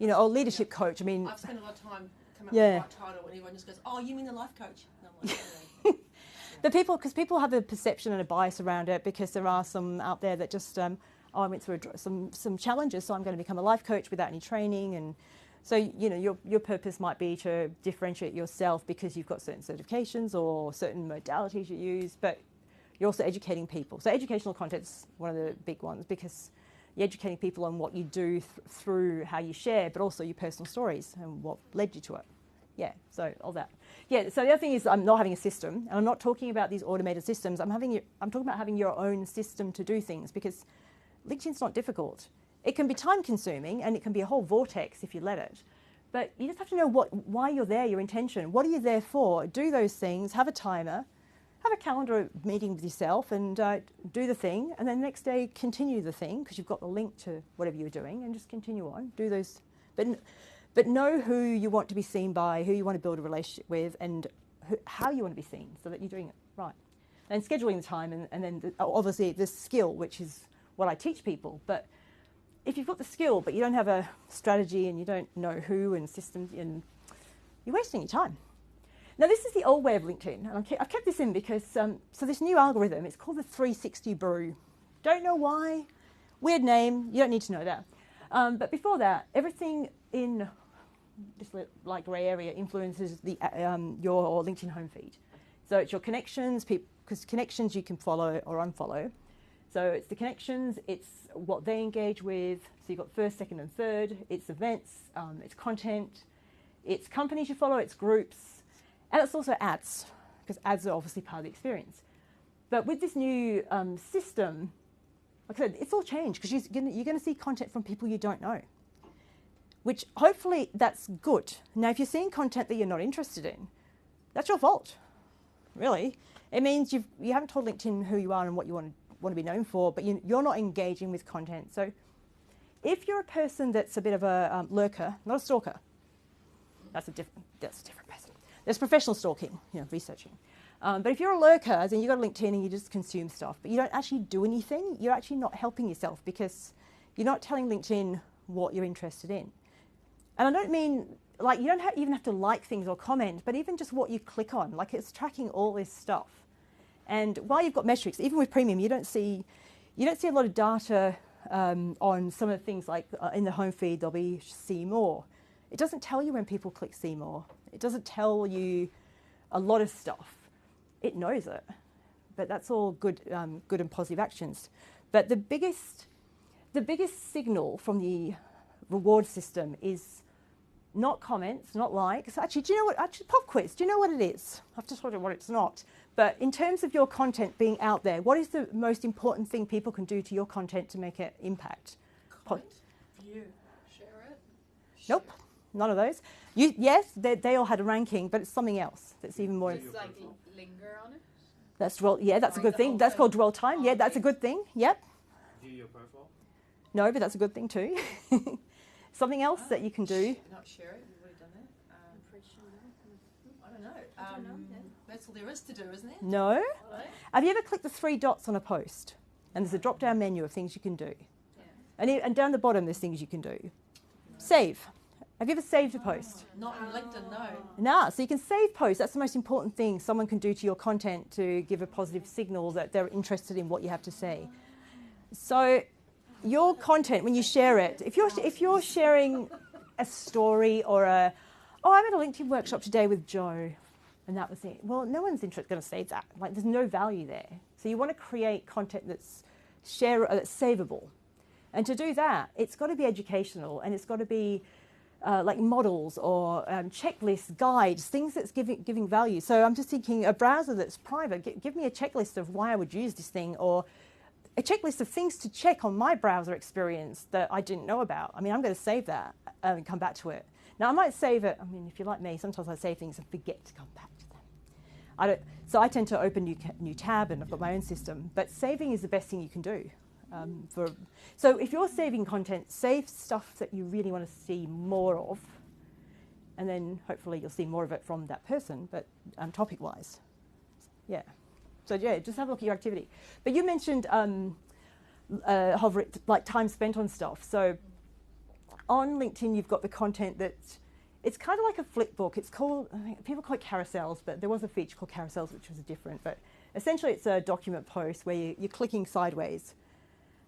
Or leadership coach. I mean, I've spent a lot of time coming up with the right title, and everyone just goes, "Oh, you mean the life coach?" And I'm like, But because people have a perception and a bias around it, because there are some out there that just, I went through some challenges, so I'm going to become a life coach without any training. And so, you know, your purpose might be to differentiate yourself because you've got certain certifications or certain modalities you use, but you're also educating people. So educational content's one of the big ones, because you're educating people on what you do through how you share, but also your personal stories and what led you to it. Yeah, so all that. Yeah, so the other thing is I'm not having a system, and I'm not talking about these automated systems. I'm talking about having your own system to do things, because LinkedIn's not difficult. It can be time consuming, and it can be a whole vortex if you let it. But you just have to know why you're there, your intention. What are you there for? Do those things, have a timer, have a calendar meeting with yourself, and do the thing, and then the next day continue the thing, because you've got the link to whatever you're doing, and just continue on. Do those, but know who you want to be seen by, who you want to build a relationship with, and how you want to be seen, so that you're doing it right. And scheduling the time, and then obviously the skill, which is what I teach people. But if you've got the skill, but you don't have a strategy, and you don't know who and systems, and you're wasting your time. Now, this is the old way of LinkedIn, and I've kept this in because, so this new algorithm, it's called the 360 brew. Don't know why, weird name, you don't need to know that. But before that, everything in this light grey area influences your LinkedIn home feed. So it's your connections, because connections you can follow or unfollow. So it's the connections, it's what they engage with, so you've got first, second and third, it's events, it's content, it's companies you follow, it's groups, and it's also ads, because ads are obviously part of the experience. But with this new system, like I said, it's all changed, because you're going to see content from people you don't know, which hopefully that's good. Now, if you're seeing content that you're not interested in, that's your fault, really. It means you haven't told LinkedIn who you are and what you want to be known for, but you're not engaging with content. So if you're a person that's a bit of a lurker, not a stalker, that's a different person. There's professional stalking, researching. But if you're a lurker, as in you've got LinkedIn and you just consume stuff, but you don't actually do anything, you're actually not helping yourself, because you're not telling LinkedIn what you're interested in. And I don't mean, like, you don't even have to like things or comment, but even just what you click on, like it's tracking all this stuff. And while you've got metrics, even with premium, you don't see a lot of data on some of the things, like in the home feed, there'll be see more. It doesn't tell you when people click see more. It doesn't tell you a lot of stuff. It knows it, but that's all good and positive actions. But the biggest signal from the reward system is not comments, not likes. Actually, do you know what? Actually, pop quiz. Do you know what it is? I've just told you what it's not. But in terms of your content being out there, what is the most important thing people can do to your content to make it impact? Comment, view, share it. Nope, none of those. Yes, they all had a ranking, but it's something else that's even more. Just like linger on it. That's that's a good thing. That's called dwell time. Yeah, that's a good thing. Yep. View your profile. No, but that's a good thing too. Something else that you can do. Not share it. We've already done that. I don't know. That's all there is to do, isn't it? No. Right. Have you ever clicked the 3 dots on a post? And there's a drop-down menu of things you can do. Yeah. And down the bottom, there's things you can do. No. Save. Have you ever saved a post? Not on LinkedIn, no. Nah, so you can save posts. That's the most important thing someone can do to your content to give a positive signal that they're interested in what you have to say. So your content, when you share it, if you're sharing a story or I'm at a LinkedIn workshop today with Joe, and that was it. Well, no one's going to save that. Like, there's no value there. So you want to create content that's savable. And to do that, it's got to be educational, and it's got to be like models or checklists, guides, things that's giving value. So I'm just thinking a browser that's private, give me a checklist of why I would use this thing, or a checklist of things to check on my browser experience that I didn't know about. I mean, I'm going to save that and come back to it. Now, I might save it. I mean, if you're like me, sometimes I save things and forget to come back to them. So I tend to open new tab, and I've got my own system. But saving is the best thing you can do. So if you're saving content, save stuff that you really want to see more of, and then hopefully you'll see more of it from that person, but topic-wise. Yeah. So yeah, just have a look at your activity. But you mentioned like time spent on stuff. So on LinkedIn, you've got the content it's kind of like a flip book. It's called, I think people call it carousels, but there was a feature called carousels, which was different. But essentially it's a document post where you're clicking sideways.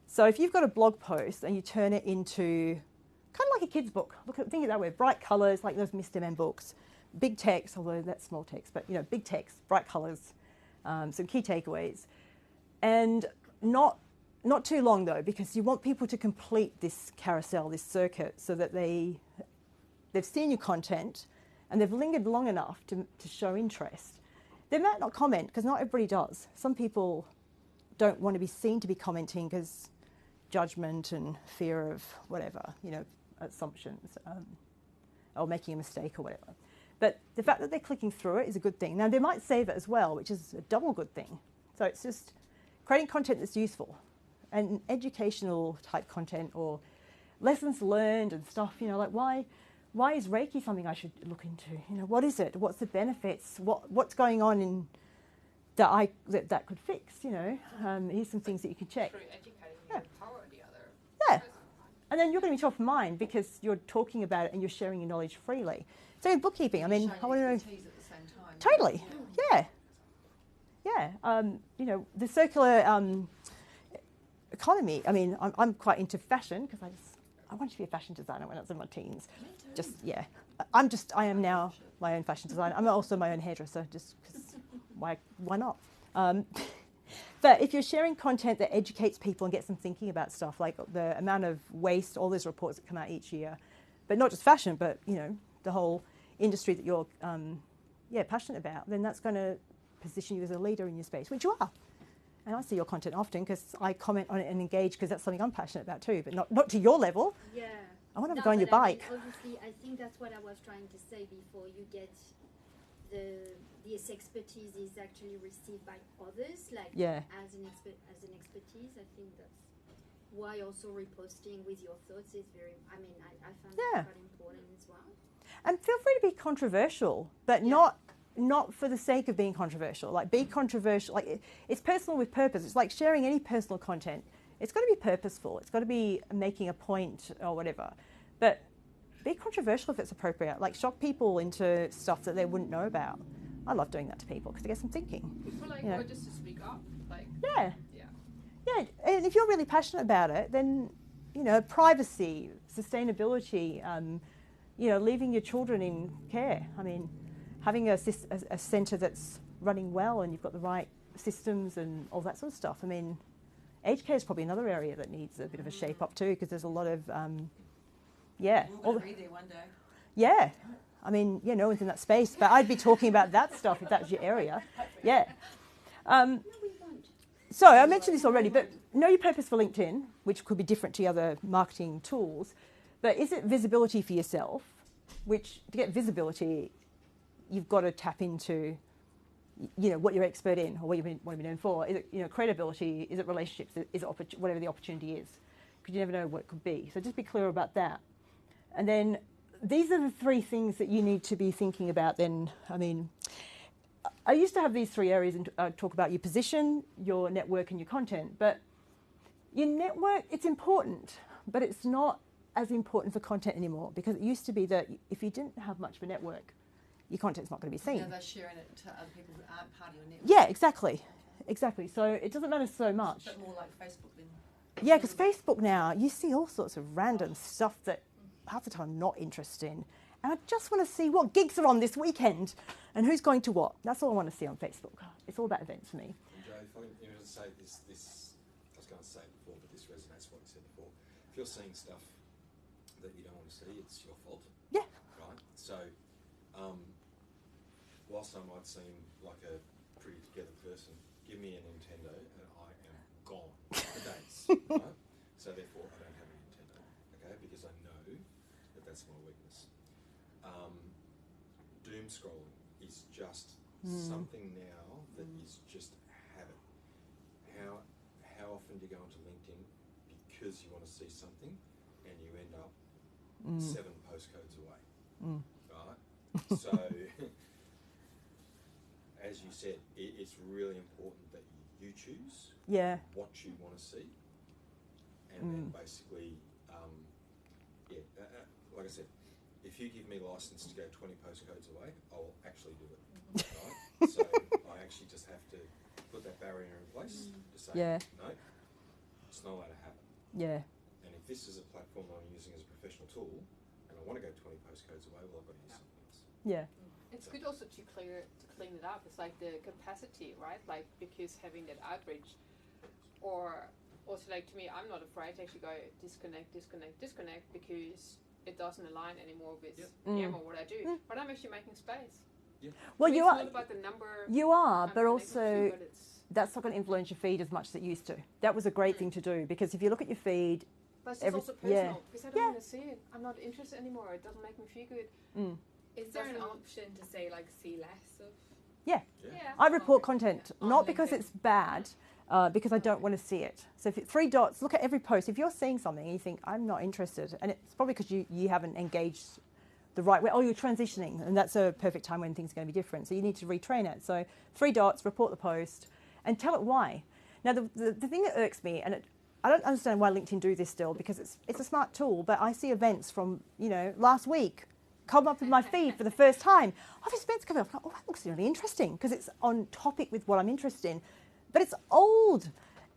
So if you've got a blog post and you turn it into kind of like a kid's book, think of it that way, bright colours like those Mr. Men books, big text, although that's small text, but big text, bright colours, some key takeaways, and not too long though, because you want people to complete this carousel, this circuit, so that they've seen your content and they've lingered long enough to show interest. They might not comment, because not everybody does. Some people don't want to be seen to be commenting because judgment and fear of whatever, assumptions, or making a mistake or whatever. But the fact that they're clicking through it is a good thing. Now, they might save it as well, which is a double good thing. So it's just creating content that's useful, and educational type content or lessons learned and stuff, like why is Reiki something I should look into? What is it? What's the benefits? What's going on in that could fix? Here's some things that you can check. Through educating, you empower the other. Yeah. And then you're going to be top of mind because you're talking about it and you're sharing your knowledge freely. So in bookkeeping, I want to know. At the same time. Totally. Yeah. The circular economy. I'm quite into fashion because I wanted to be a fashion designer when I was in my teens. I am now my own fashion designer. I'm also my own hairdresser, just because why not? But if you're sharing content that educates people and gets them thinking about stuff, like the amount of waste, all those reports that come out each year, but not just fashion, but the whole industry that you're passionate about, then that's going to position you as a leader in your space, which you are. And I see your content often because I comment on it and engage because that's something I'm passionate about too, but not to your level. Yeah. I want to go on your bike. Obviously, I think that's what I was trying to say before. You get this expertise is actually received by others, as an expertise. I think that's why also reposting with your thoughts is very. I find that quite important as well. And feel free to be controversial, but not for the sake of being controversial. Like, be controversial. Like, it's personal with purpose. It's like sharing any personal content. It's got to be purposeful. It's got to be making a point or whatever. But be controversial if it's appropriate. Like, shock people into stuff that they wouldn't know about. I love doing that to people because it gets them thinking. Or just to speak up. Yeah, and if you're really passionate about it, then, privacy, sustainability, leaving your children in care. Having a centre that's running well and you've got the right systems and all that sort of stuff. Aged care is probably another area that needs a bit of a shape up too, because there's a lot of, We're going to be there one day. Yeah. No one's in that space, but I'd be talking about that stuff if that's your area. Yeah. So I mentioned this already, but know your purpose for LinkedIn, which could be different to other marketing tools, but is it visibility for yourself? Which, to get visibility, you've got to tap into, what you're expert in or what you've been known for. Is it, credibility? Is it relationships? Is it whatever the opportunity is? Because you never know what it could be. So just be clear about that. And then these are the three things that you need to be thinking about then. I used to have these three areas and talk about your position, your network, and your content. But your network, it's important, but it's not as important for content anymore, because it used to be that if you didn't have much of a network, your content's not going to be seen. Yeah, they're sharing it to other people who aren't part of your network. Yeah, exactly. So it doesn't matter so much. But more like Facebook then. Yeah, because Facebook now, you see all sorts of random stuff that half the time I'm not interested in. And I just want to see what gigs are on this weekend and who's going to what. That's all I want to see on Facebook. It's all about events for me. And Joe, if I to say this, I was going to say it before, but this resonates with what you said before. If you're seeing stuff that you don't want to see, it's your fault. Yeah. Right? So, whilst I might seem like a pretty together person, give me a Nintendo and I am gone for days. Right? So therefore, I don't have a Nintendo, okay? Because I know that that's my weakness. Doom scrolling is just something now that is just habit. How often do you go onto LinkedIn because you want to see something and you end up 7 postcodes away, right? So, as you said, it's really important that you choose what you want to see, and then basically, like I said, if you give me license to go 20 postcodes away, I'll actually do it. Right? So I actually just have to put that barrier in place to say, Yeah. no, it's not allowed to happen. Yeah. And if this is a platform I'm using as a professional tool, and I want to go 20 postcodes away, well, I've got to use something else. Yeah. It's good also to clean it up. It's like the capacity, right? Like, because having that outreach, or also like to me, I'm not afraid to actually go disconnect because it doesn't align anymore with or what I do. But I'm actually making space. Yeah. Well, So you it's are. not about the number. You are, I'm but connected also to, but it's that's not going to influence your feed as much as it used to. That was a great thing to do, because if you look at your feed, But it's also personal, yeah. because I don't want to see it. I'm not interested anymore. It doesn't make me feel good. Mm. Is there an option to say like see less of? Yeah. Yeah. I report content, On not because LinkedIn. it's bad, because I don't want to see it. So if it's 3 dots, look at every post. If you're seeing something and you think, I'm not interested, and it's probably because you haven't engaged the right way, you're transitioning, and that's a perfect time when things are going to be different. So you need to retrain it. So 3 dots, report the post, and tell it why. Now, the thing that irks me, and I don't understand why LinkedIn do this still, because it's a smart tool, but I see events from, last week come up in my feed for the first time. Oh, this event's coming up. Oh, that looks really interesting, because it's on topic with what I'm interested in. But it's old.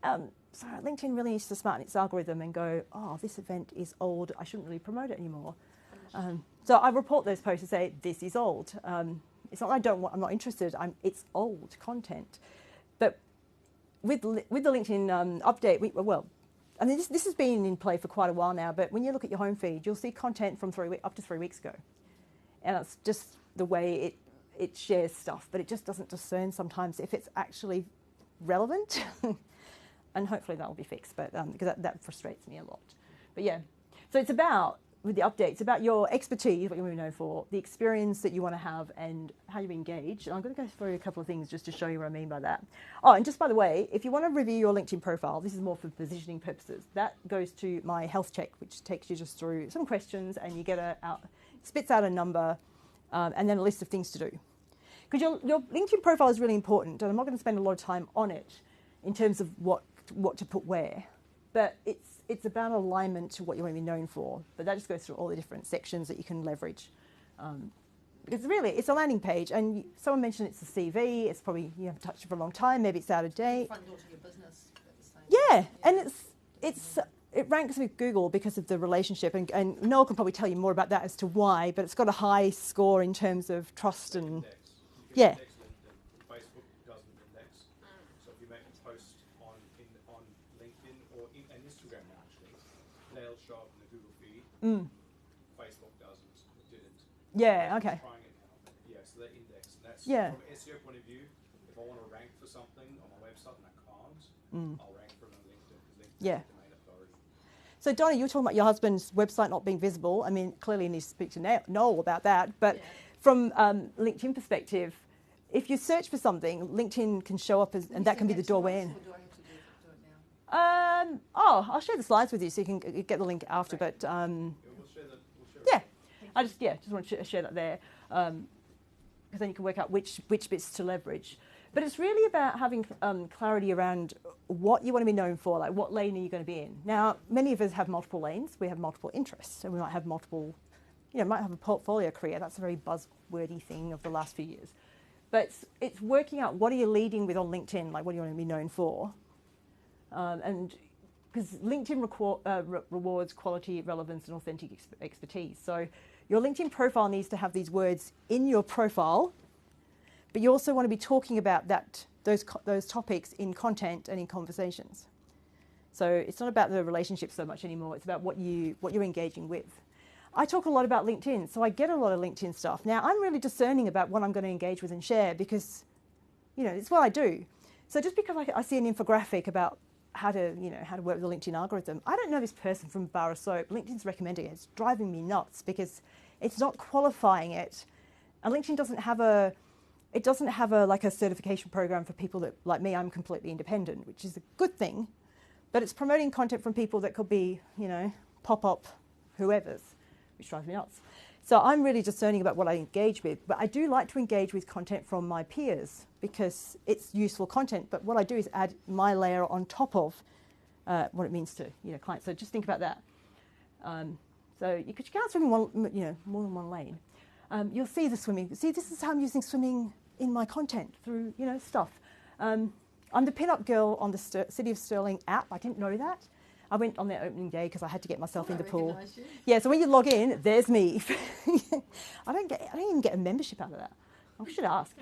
So LinkedIn really needs to smarten its algorithm and go, oh, this event is old. I shouldn't really promote it anymore. So I report those posts and say, this is old. It's not that I'm not interested. It's old content. But with the LinkedIn update, I mean, this has been in play for quite a while now, but when you look at your home feed, you'll see content from up to 3 weeks ago. And it's just the way it shares stuff, but it just doesn't discern sometimes if it's actually relevant. And hopefully that will be fixed, but because that frustrates me a lot. But yeah, so it's about, with the updates, it's about your expertise, what you want to know for, the experience that you want to have, and how you engage. And I'm going to go through a couple of things just to show you what I mean by that. Oh, and just by the way, if you want to review your LinkedIn profile, this is more for positioning purposes. That goes to my health check, which takes you just through some questions, and you get spits out a number, and then a list of things to do. Because your LinkedIn profile is really important, and I'm not going to spend a lot of time on it in terms of what to put where. But it's about alignment to what you want to be known for. But that just goes through all the different sections that you can leverage. Because really, it's a landing page, and someone mentioned it's a CV. It's probably, you haven't touched it for a long time. Maybe it's out of date. Front door to your business. Yeah, and it ranks with Google because of the relationship, and Noel can probably tell you more about that as to why. But it's got a high score in terms of trust and yeah. Facebook doesn't index. So if you make a post on LinkedIn or and Instagram now, actually, they'll show up in the Google feed. Facebook doesn't. It didn't. Yeah. Okay. Trying it now. Yeah. So they index. And that's Yeah. from an SEO point of view. If I want to rank for something on my website and I can't, I'll rank for it on LinkedIn because LinkedIn Yeah. is the main authority. So Donna, you were talking about your husband's website not being visible. I mean, clearly you need to speak to Noel about that. But from LinkedIn perspective, if you search for something, LinkedIn can show up and that can be the doorway in. Or do I have to do it now? I'll share the slides with you so you can get the link after. But yeah, I just want to share that there because then you can work out which bits to leverage. But it's really about having clarity around what you want to be known for, like what lane are you going to be in. Now, many of us have multiple lanes. We have multiple interests, and we might have multiple, might have a portfolio career. That's a very buzzwordy thing of the last few years. But it's working out what are you leading with on LinkedIn, like what do you want to be known for, and because LinkedIn rewards quality, relevance, and authentic expertise. So your LinkedIn profile needs to have these words in your profile. But you also want to be talking about those topics in content and in conversations. So it's not about the relationship so much anymore. It's about what you're engaging with. I talk a lot about LinkedIn, so I get a lot of LinkedIn stuff. Now, I'm really discerning about what I'm going to engage with and share because, it's what I do. So just because I see an infographic about how to work with the LinkedIn algorithm, I don't know this person from a bar of soap. LinkedIn's recommending it. It's driving me nuts because it's not qualifying it. And LinkedIn doesn't have a certification program for people that, like me, I'm completely independent, which is a good thing. But it's promoting content from people that could be, pop-up whoever's, which drives me nuts. So I'm really discerning about what I engage with. But I do like to engage with content from my peers because it's useful content. But what I do is add my layer on top of what it means to clients. So just think about that. So you can't swim in more than one lane. You'll see the swimming. See, this is how I'm using swimming in my content through stuff. I'm the pin-up girl on the City of Stirling app. I didn't know that. I went on their opening day because I had to get myself in the pool. You. Yeah, so when you log in, there's me. I don't even get a membership out of that. I should ask.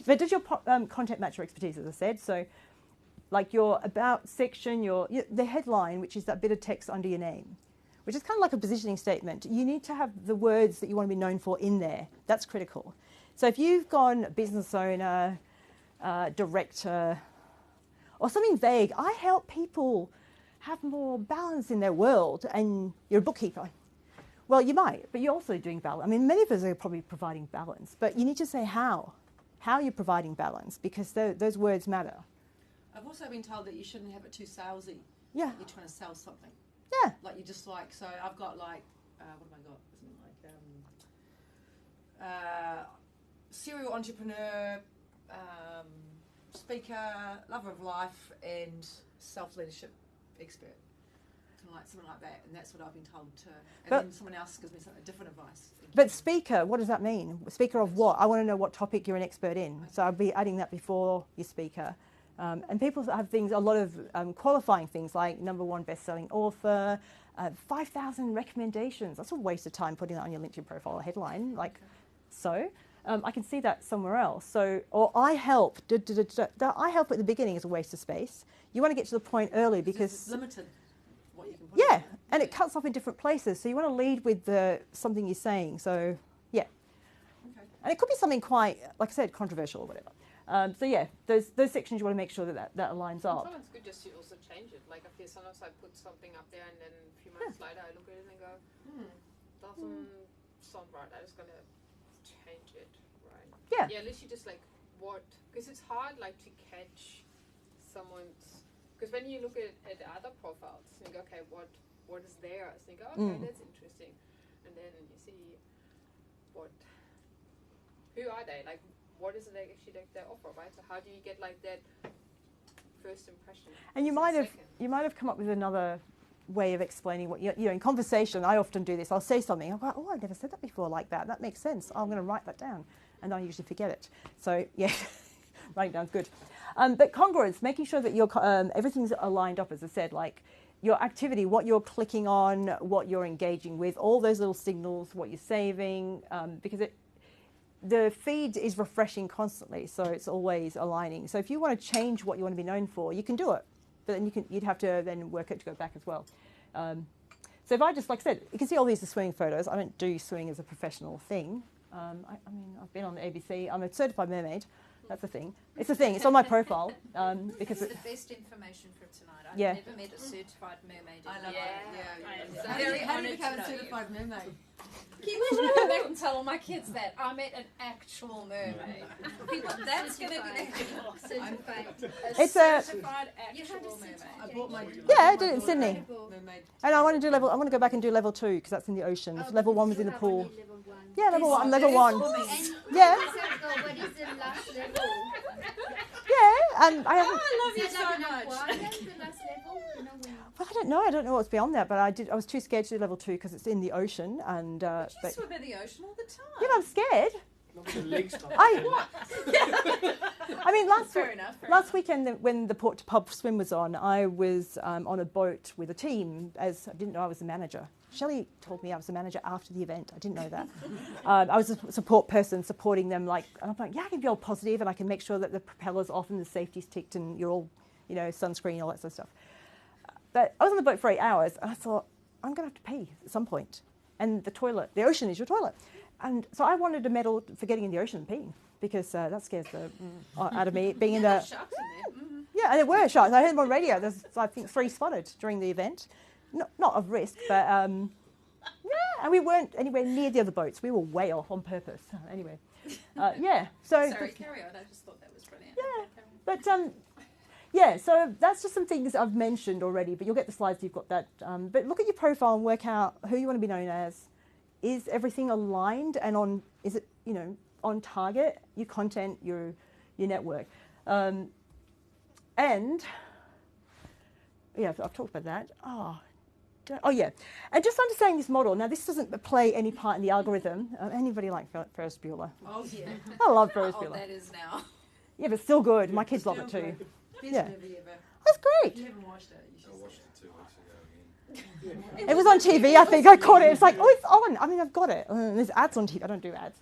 But does your content match your expertise, as I said? So, like your about section, the headline, which is that bit of text under your name, which is kind of like a positioning statement. You need to have the words that you want to be known for in there. That's critical. So if you've gone business owner, director, or something vague, I help people have more balance in their world, and you're a bookkeeper. Well, you might, but you're also doing balance. I mean, many of us are probably providing balance, but you need to say how you're providing balance, because those words matter. I've also been told that you shouldn't have it too salesy. Yeah. Like you're trying to sell something. Yeah. Like you just like, so I've got like, what have I got? Isn't like, serial entrepreneur, speaker, lover of life, and self-leadership expert. Kind of like something like that, and that's what I've been told to. And then someone else gives me different advice. But speaker, what does that mean? Speaker of what? I want to know what topic you're an expert in. Okay. So I'll be adding that before your speaker. And people have a lot of qualifying things like #1 best-selling author, 5,000 recommendations. That's a waste of time putting that on your LinkedIn profile headline. I can see that somewhere else. So, or I help. I help at the beginning is a waste of space. You want to get to the point early because it's limited what you can put. Yeah, and it cuts off in different places. So you want to lead with something you're saying. So yeah, okay. And it could be something quite, like I said, controversial or whatever. So yeah, those sections you want to make sure that aligns up. Sometimes it's good just to also change it. Like okay, sometimes I put something up there and then a few months later I look at it and go, doesn't sound right. I'm just gonna change it, right? Yeah. Yeah, at least you just like what, because it's hard like to catch someone's, because when you look at other profiles, you think okay, what is there? I think okay, that's interesting, and then you see who are they? Like what is it actually they offer, right? So how do you get like that first impression? And you might have come up with another way of explaining what in conversation. I often do this. I'll say something. I'll go, I've never said that before like that. That makes sense. I'm going to write that down, and I usually forget it. So yeah, writing down's good. But congruence, making sure that everything's aligned up, as I said, like your activity, what you're clicking on, what you're engaging with, all those little signals, what you're saving, because the feed is refreshing constantly, so it's always aligning. So if you want to change what you want to be known for, you can do it, but then you'd have to then work it to go back as well. So if I just, like I said, you can see all these are swimming photos. I don't do swimming as a professional thing. I mean, I've been on the ABC. I'm a certified mermaid. That's a thing. It's a thing. It's on my profile because it's the best information for tonight. I've never met a certified mermaid. I love it. So how do you become a certified mermaid? People should go back and tell all my kids that I met an actual mermaid. People, that's going to be certified. It's certified actual mermaid. I bought my I did it in Sydney. Mermaid. And I want to go back and do level 2 because that's in the ocean. Level 1 was in the pool. Yeah, level 1. I'm level 1. Yeah. What is the last level? Yeah, and I haven't. I love you so much. Well, I don't know. I don't know what's beyond that, but I was too scared to do level 2 because it's in the ocean, and. But you swim in the ocean all the time. Yeah, but I'm scared. Not with the legs tied. I mean, last weekend when the Port to Pub swim was on, I was on a boat with a team. As I didn't know I was a manager. Shelley told me I was a manager after the event. I didn't know that. I was a support person supporting them. And I'm like, yeah, I can be all positive and I can make sure that the propeller's off and the safety's ticked and you're all, sunscreen, all that sort of stuff. But I was on the boat for 8 hours and I thought, I'm going to have to pee at some point. And the ocean is your toilet. And so I wanted a medal for getting in the ocean and peeing because that scares the out of me. Being in the sharks in there. Yeah, and there were sharks. I heard them on radio. There's, I think, 3 spotted during the event. Not of risk, but and we weren't anywhere near the other boats. We were way off on purpose. Anyway, yeah. So sorry, carry on. I just thought that was brilliant. Yeah, but so that's just some things I've mentioned already. But you'll get the slides. You've got that. But look at your profile and work out who you want to be known as. Is everything aligned and on? Is it on target? Your content, your network, and yeah, I've talked about that. Oh yeah, and just understanding this model. Now, this doesn't play any part in the algorithm. Anybody like Ferris Bueller? Oh yeah, I love Ferris Bueller. That is now. Yeah, but still good. My kids love it too. Best Yeah. movie ever. That's If great. you haven't watched it, you should I see watched it. it 2 weeks ago again. It was on TV, I think. I caught it. It's like, oh, it's on. I mean, I've got it. There's ads on TV. I don't do ads.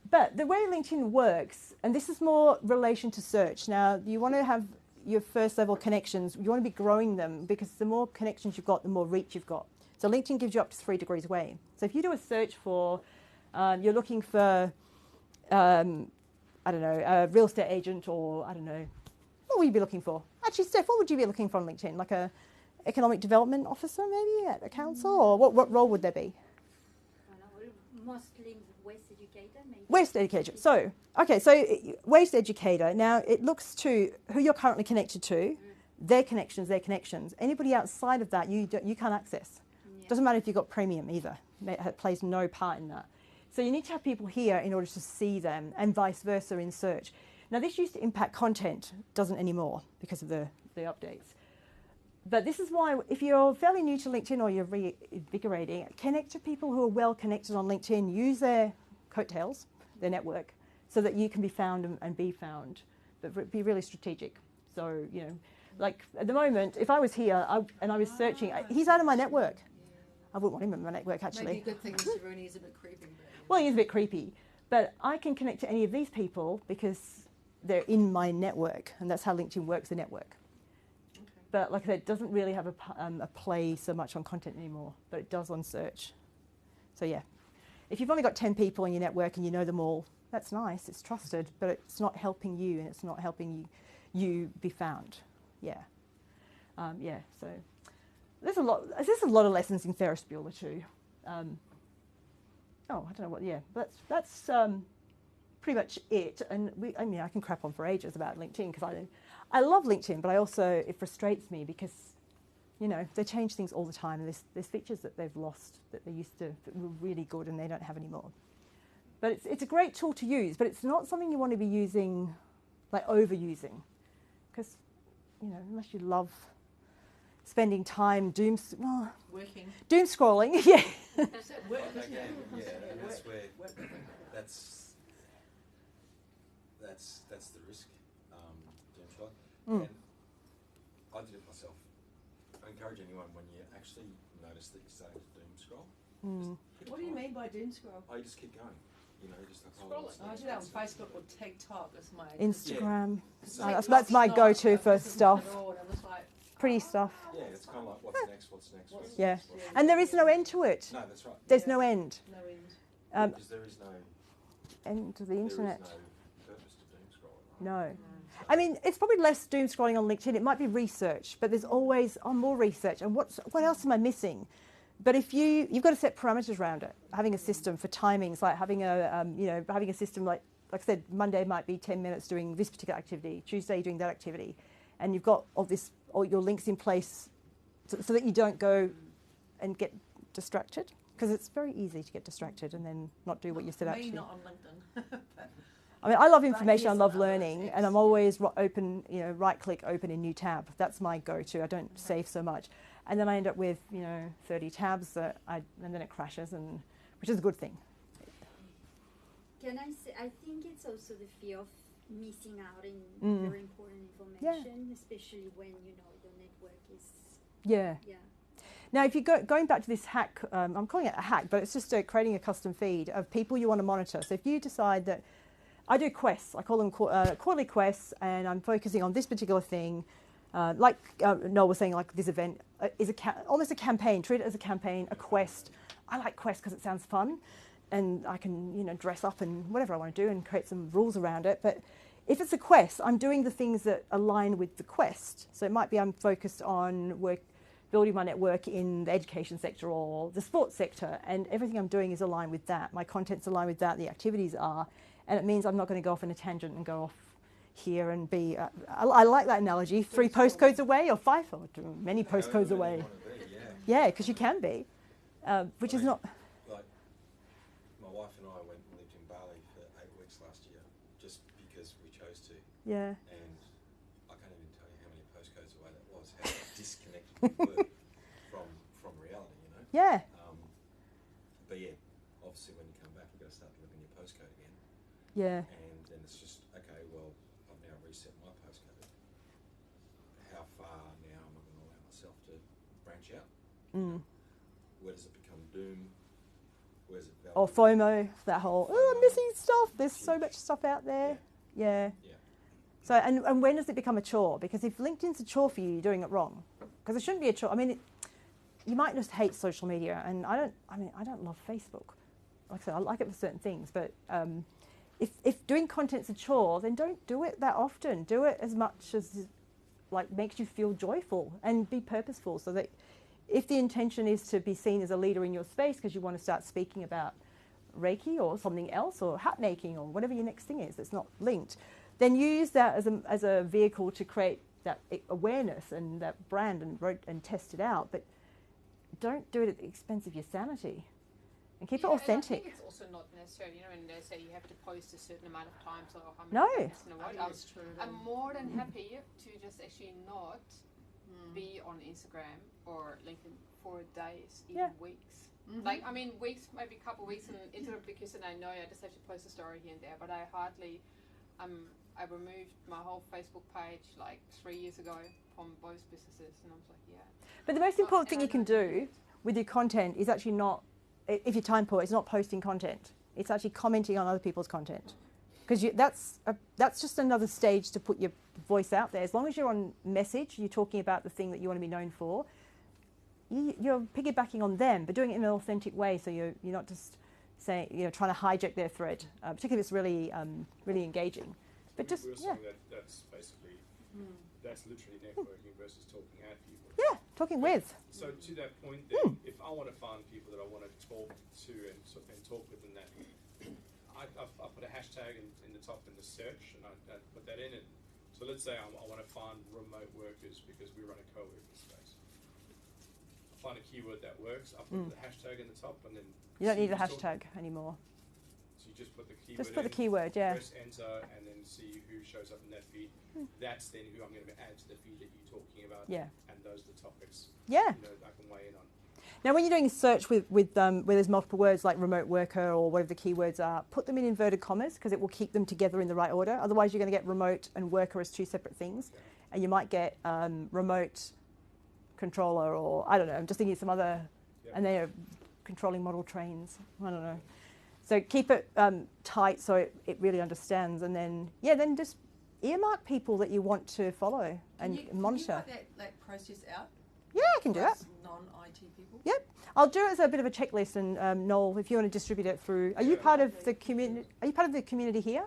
But the way LinkedIn works, and this is more relation to search. Now, you want to have your first level connections. You want to be growing them because the more connections you've got, the more reach you've got. So LinkedIn gives you up to 3 degrees away. So if you do a search for, you're looking for, I don't know, a real estate agent or, I don't know, what would you be looking for? Actually, Steph, what would you be looking for on LinkedIn? Like a economic development officer maybe at a council? Or what role would there be? Mostly waste educator, maybe. Waste educator. So, okay, so waste educator. Now, it looks to who you're currently connected to, their connections. Anybody outside of that, you can't access. Doesn't matter if you've got premium either. It plays no part in that. So you need to have people here in order to see them and vice versa in search. Now, this used to impact content, doesn't anymore because of the updates. But this is why, if you're fairly new to LinkedIn or you're reinvigorating, connect to people who are well connected on LinkedIn. Use their coattails, their network, so that you can be found and be found. But be really strategic. So, you know, like at the moment, if I was here and I was searching, he's out of my network. I wouldn't want him in my network, actually. Maybe a good thing Mr. Rooney is a bit creepy. Well, he is a bit creepy. But I can connect to any of these people because they're in my network. And that's how LinkedIn works, the network. But like I said, it doesn't really have a play so much on content anymore, but it does on search. So yeah, if you've only got 10 people in your network and you know them all, that's nice, it's trusted, but it's not helping you and it's not helping you be found. Yeah. So there's a lot of lessons in Ferris Bueller too. I don't know what, yeah, that's pretty much it. And I can crap on for ages about LinkedIn because I love LinkedIn, but it frustrates me because, you know, they change things all the time. And there's features that they've lost that they used to that were really good and they don't have anymore. But it's a great tool to use, but it's not something you want to be using, like overusing, because, you know, unless you love spending time doom scrolling, yeah. And that's where that's the risk. And I did it myself. I encourage anyone when you actually notice that you're starting to doom scroll. What do you mean by doom scroll? Oh, you just keep going. You know, just like, I do that on Facebook or TikTok. That's my Instagram. Yeah. That's my go-to for stuff. Pretty stuff. Yeah, it's kind of like what's next. Yeah, and there is no end to it. No, that's right. There's no end. No end. Because there is no end to the internet. There is no purpose to doom scrolling. No. I mean, it's probably less doom scrolling on LinkedIn. It might be research, but there's always more research. And what else am I missing? But if you've got to set parameters around it, having a system for timings, like having having a system like I said, Monday might be 10 minutes doing this particular activity, Tuesday doing that activity, and you've got all your links in place so that you don't go and get distracted, because it's very easy to get distracted and then not do what you set out to do. Not on LinkedIn. I mean, I love information, I love learning, and I'm always open, right-click, open in new tab. That's my go-to. I don't save so much. And then I end up with, 30 tabs, and then it crashes, which is a good thing. Can I say, I think it's also the fear of missing out in very important information, especially when, your network is... Yeah. Now, if you going back to this hack, I'm calling it a hack, but it's just creating a custom feed of people you want to monitor. So if you decide that I do quests, I call them quarterly quests, and I'm focusing on this particular thing. Like Noel was saying, like this event is almost a campaign. Treat it as a campaign, a quest. I like quests because it sounds fun, and I can dress up and whatever I want to do and create some rules around it. But if it's a quest, I'm doing the things that align with the quest. So it might be I'm focused on building my network in the education sector or the sports sector, and everything I'm doing is aligned with that. My content's aligned with that. The activities are. And it means I'm not going to go off on a tangent and go off here and be... I like that analogy, 3 postcodes away or 5 or many postcodes away. Yeah, because you can be, which is not... Like, my wife and I went and lived in Bali for 8 weeks last year, just because we chose to. Yeah. And I can't even tell you how many postcodes away that was, how disconnected we were from reality, Yeah. But yeah, obviously when you come back, you've got to start living your postcode again. Yeah. And then it's just, okay, well, I've far now am I going to allow myself to branch out? Where does it become doom? Where's it value? Or FOMO, that whole, I'm missing stuff. There's so much stuff out there. Yeah. So, and when does it become a chore? Because if LinkedIn's a chore for you, you're doing it wrong. Because it shouldn't be a chore. I mean, you might just hate social media, and I don't love Facebook. Like I said, I like it for certain things, but if doing content's a chore, then don't do it that often. Do it as much as like makes you feel joyful, and be purposeful, so that if the intention is to be seen as a leader in your space because you want to start speaking about Reiki or something else, or hat making, or whatever your next thing is that's not linked, then use that as a vehicle to create that awareness and that brand, and test it out. But don't do it at the expense of your sanity, and keep it authentic. I think it's also not necessarily, when they say you have to post a certain amount of times or how No. many times in a while. I'm more than happy to just actually not be on Instagram or LinkedIn for days, even weeks. Like, weeks, maybe a couple of weeks into it, because then I know I just have to post a story here and there, but I hardly, I removed my whole Facebook page like 3 years ago from both businesses, and I was like, But the most important thing you can do with your content is actually not, if you're time poor, it's not posting content. It's actually commenting on other people's content. Because that's just another stage to put your voice out there. As long as you're on message, you're talking about the thing that you want to be known for, you're piggybacking on them, but doing it in an authentic way, so you're not just saying, trying to hijack their thread, particularly if it's really really engaging. But just, we're saying that's basically, that's literally networking versus talking at people. Yeah, talking with. So to that point then, if I want to find people that I want to talk to and talk with, and that, I put a hashtag in the top in the search, and I put that in it. So let's say I want to find remote workers because we run a co-working space. I find a keyword that works, I put the hashtag in the top, and then... You don't need a hashtag anymore. So you just put the keyword Just put the keyword, press enter, and then see who shows up in that feed. That's then who I'm going to add to the feed that you're talking about. Yeah. And those are the topics Yeah. I can weigh in on. Now, when you're doing a search with where there's multiple words like remote worker or whatever the keywords are, put them in inverted commas, because it will keep them together in the right order. Otherwise, you're going to get remote and worker as two separate things. And you might get remote controller, or I don't know, I'm just thinking of some other, and they're controlling model trains. I don't know. So keep it tight so it really understands, and then just earmark people that you want to follow and monitor. Can you that process out? Yeah, I can do that. Non-IT people? Yep. I'll do it as a bit of a checklist, and Noel, if you want to distribute it through, are you part of the community? Are you part of the community here?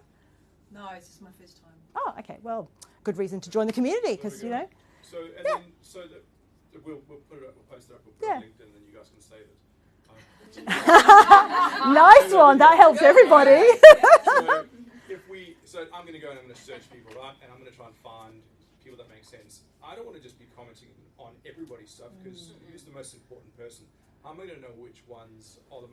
No, it's just my first time. Oh, okay. Well, good reason to join the community, because So then, we'll put it up, we'll post it up, we'll put it on LinkedIn, and then you guys can save it. Nice one. That helps everybody. So I'm going to go and I'm going to search people, right? And I'm going to try and find people that make sense. I don't want to just be commenting on everybody's stuff, because who's the most important person? I'm going to know which ones are the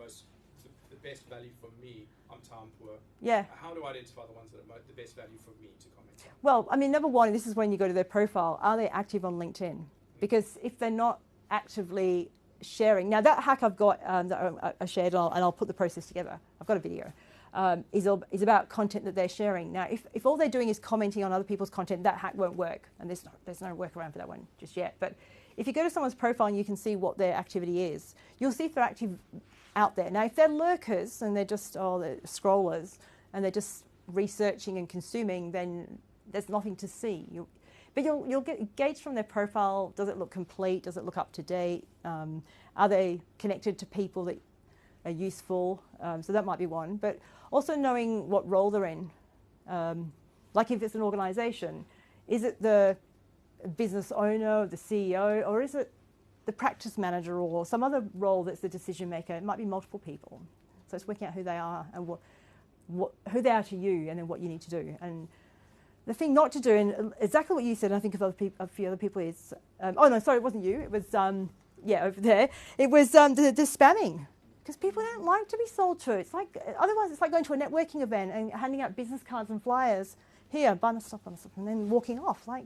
best value for me. I'm time poor. Yeah. How do I identify the ones that are the best value for me to comment on? Well, I mean, number one, this is when you go to their profile. Are they active on LinkedIn? Because if they're not actively sharing, now that hack I've got that I shared, and I'll put the process together. I've got a video. Is about content that they're sharing. Now, if all they're doing is commenting on other people's content, that hack won't work, and there's no workaround for that one just yet. But if you go to someone's profile and you can see what their activity is, you'll see if they're active out there. Now, if they're lurkers and they're just they're scrollers and they're just researching and consuming, then there's nothing to see. But you'll get engaged from their profile. Does it look complete? Does it look up to date? Are they connected to people that are useful? So that might be one. But also knowing what role they're in. Like if it's an organisation, is it the business owner, the CEO, or is it the practice manager or some other role that's the decision maker? It might be multiple people. So it's working out who they are and who they are to you, and then what you need to do. And the thing not to do, and exactly what you said, and I think of a few other people, is oh no, sorry, it wasn't you. It was over there. It was the spamming. Because people don't like to be sold to. It's like, otherwise it's like going to a networking event and handing out business cards and flyers. Here, buy my stuff, and then walking off. Like,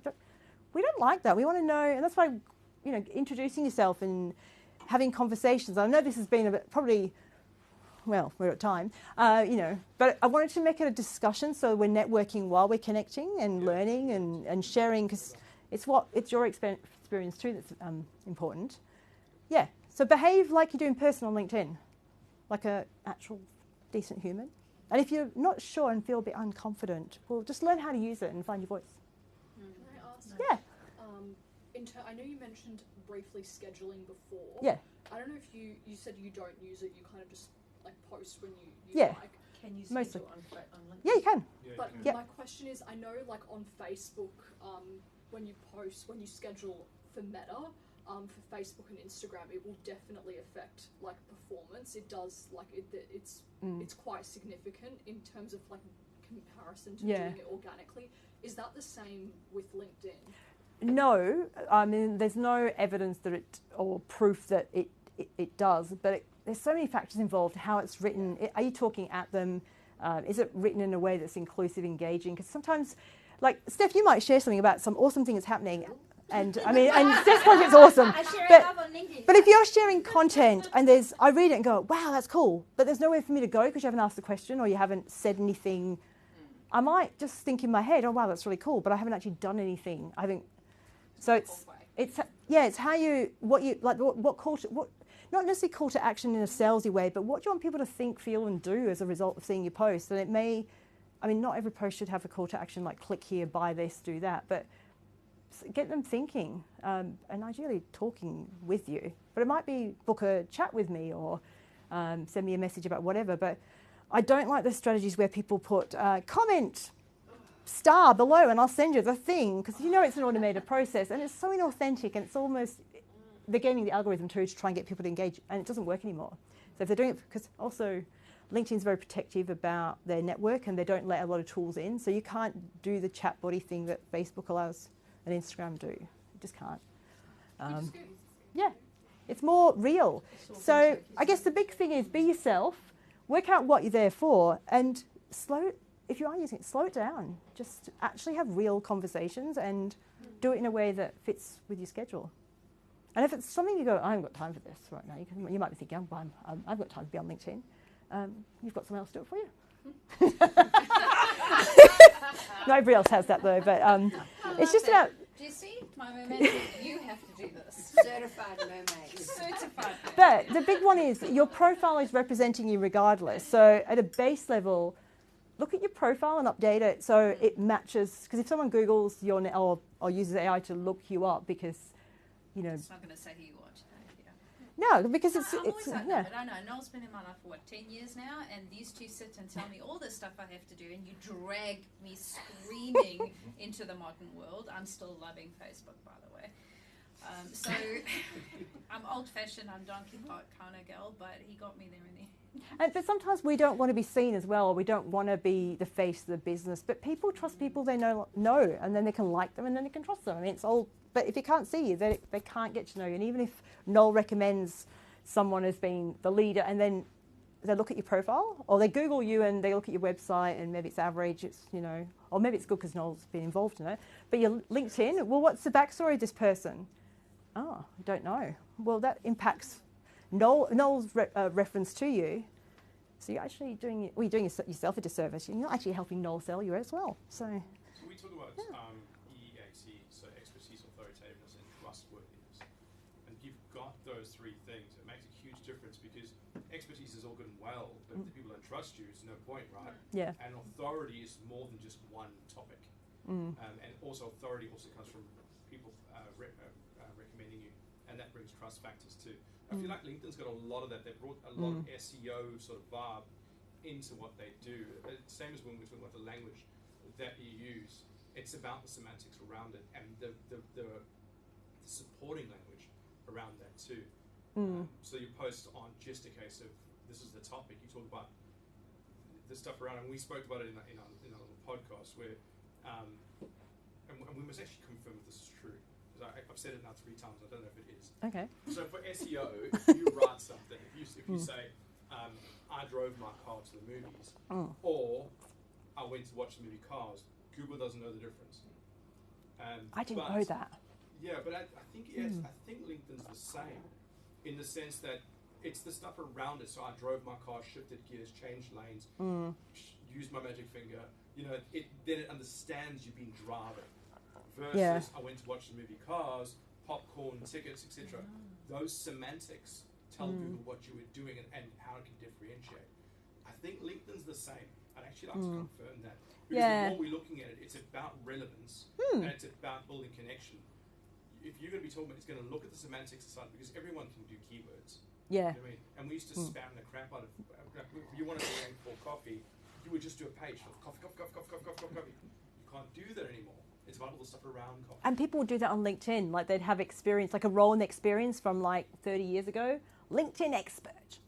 we don't like that. We want to know, and that's why, introducing yourself and having conversations. I know this has been a bit, probably, well, we're at time, but I wanted to make it a discussion, so we're networking while we're connecting and learning and sharing, because It's your experience too that's important. Yeah. So behave like you do in person on LinkedIn, like a actual decent human. And if you're not sure and feel a bit unconfident, well, just learn how to use it and find your voice. Can I ask? Yeah. I know you mentioned briefly scheduling before. Yeah. I don't know if you said you don't use it. You kind of just like post when you Yeah. like. Can you Mostly. schedule on LinkedIn? Yeah, you can. But Yep. my question is, I know like on Facebook, when you schedule for Meta, for Facebook and Instagram, it will definitely affect like performance. It does like it's quite significant in terms of like comparison to doing it organically. Is that the same with LinkedIn? No, I mean there's no evidence that or proof that it does, but there's so many factors involved. How it's written, are you talking at them? Is it written in a way that's inclusive, engaging? Because sometimes, like Steph, you might share something about some awesome thing that's happening, and I mean, and Steph's content's awesome. But if you're sharing content and I read it and go, wow, that's cool, but there's nowhere for me to go because you haven't asked the question or you haven't said anything, I might just think in my head, oh wow, that's really cool, but I haven't actually done anything. I think so. It's how what not necessarily call to action in a salesy way, but what do you want people to think, feel, and do as a result of seeing your post? And it may, I mean, not every post should have a call to action like click here, buy this, do that, but get them thinking and ideally talking with you. But it might be book a chat with me or send me a message about whatever. But I don't like the strategies where people put comment star below and I'll send you the thing, because you know it's an automated process and it's so inauthentic, and it's almost, they're gaming the algorithm too to try and get people to engage, and it doesn't work anymore. So if they're doing it, because also LinkedIn's very protective about their network and they don't let a lot of tools in, so you can't do the chat body thing that Facebook allows and Instagram do. You just can't. Yeah, it's more real. So I guess the big thing is be yourself, work out what you're there for, and if you are using it, slow it down. Just actually have real conversations and do it in a way that fits with your schedule. And if it's something you go, I haven't got time for this right now, you might be thinking, I've got time to be on LinkedIn. You've got someone else to do it for you. Nobody else has that though, but it's just about... Do you see? My mermaid, you have to do this. Certified mermaid. Certified mermaid. But the big one is your profile is representing you regardless. So at a base level, look at your profile and update it so it matches. Because if someone Googles your name or uses AI to look you up because, you know... It's not going to say who you are today. No, because I'm always like that, but I know Noel's been in my life for 10 years now, and these two sit and tell me all the stuff I have to do, and you drag me screaming into the modern world. I'm still loving Facebook, by the way. So I'm old-fashioned, I'm Donkey Park kind of girl, but he got me there in the end. But sometimes we don't want to be seen as well, or we don't want to be the face of the business. But people trust people they know, and then they can like them, and then they can trust them. I mean, it's all. But if you can't see you, they can't get to know you. And even if Noel recommends someone as being the leader, and then they look at your profile, or they Google you and they look at your website, and maybe it's average, or maybe it's good because Noel's been involved in it. But your LinkedIn, well, what's the backstory of this person? Oh, I don't know. Well, that impacts Noel's reference to you. So you're actually doing yourself a disservice. You're not actually helping Noel sell you as well. So we talk about EAC, so expertise, authoritativeness, and trustworthiness. And if you've got those three things, it makes a huge difference, because expertise is all good and well, but if the people don't trust you, it's no point, right? Yeah. And authority is more than just one topic. And also authority also comes from people recommending you, and that brings trust factors too. I feel like LinkedIn's got a lot of that. They brought a lot of SEO sort of vibe into what they do. Same as when we're talking about the language that you use. It's about the semantics around it and the supporting language around that too. So your posts aren't just a case of this is the topic. You talk about the stuff around, and we spoke about it in our podcast where, and we must actually confirm if this is true. I've said it now 3 times. I don't know if it is. Okay. So for SEO, if you write something, if you say, I drove my car to the movies, or I went to watch the movie Cars, Google doesn't know the difference. I didn't know that. Yeah, but I think LinkedIn's the same, in the sense that it's the stuff around it. So I drove my car, shifted gears, changed lanes, used my magic finger. Then it understands you've been driving versus I went to watch the movie Cars, popcorn, tickets, etc. Those semantics tell Google what you were doing and how it can differentiate. I think LinkedIn's the same. I'd actually like to confirm that. Because the more we're looking at it, it's about relevance and it's about building connection. If you're going to be talking about, it's going to look at the semantics aside because everyone can do keywords. Yeah. You know what I mean? And we used to spam the crap out of. If you wanted to rank for coffee, you would just do a page of coffee. You can't do that anymore. It's about all the stuff around coffee. And people would do that on LinkedIn. Like they'd have experience, like a role in experience from like 30 years ago. LinkedIn expert.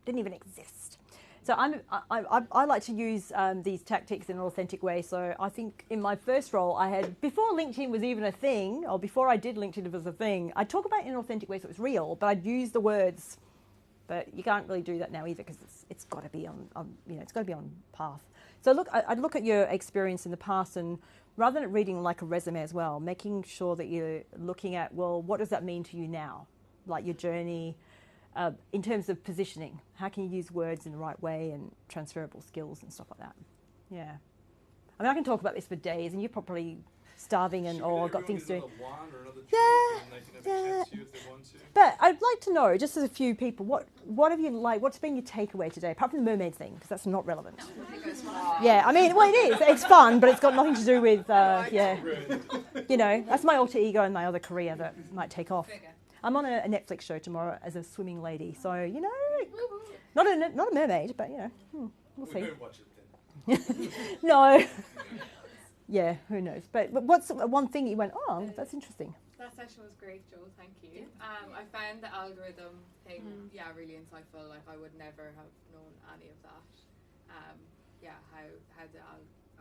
Didn't even exist. So I like to use these tactics in an authentic way. So I think in my first role I had, before LinkedIn was even a thing, or before I did LinkedIn as a thing, I'd talk about it in an authentic way so it was real, but I'd use the words. But you can't really do that now either because it's got to be on it's got to be on path. So look, I'd look at your experience in the past and rather than reading like a resume as well, making sure that you're looking at, well, what does that mean to you now? Like your journey in terms of positioning. How can you use words in the right way and transferable skills and stuff like that? Yeah. I mean, I can talk about this for days and you're probably starving and got things to do. Yeah. But I'd like to know, just as a few people, what have you like? What's been your takeaway today, apart from the mermaid thing, because that's not relevant. Yeah, I mean, well, it is. It's fun, but it's got nothing to do with that's my alter ego and my other career that might take off. I'm on a Netflix show tomorrow as a swimming lady, so not a mermaid, but we'll see. No. Yeah, who knows? But what's one thing you went, oh, that's interesting? That session was great, Joe. Thank you. I found the algorithm thing, really insightful. Like I would never have known any of that. How the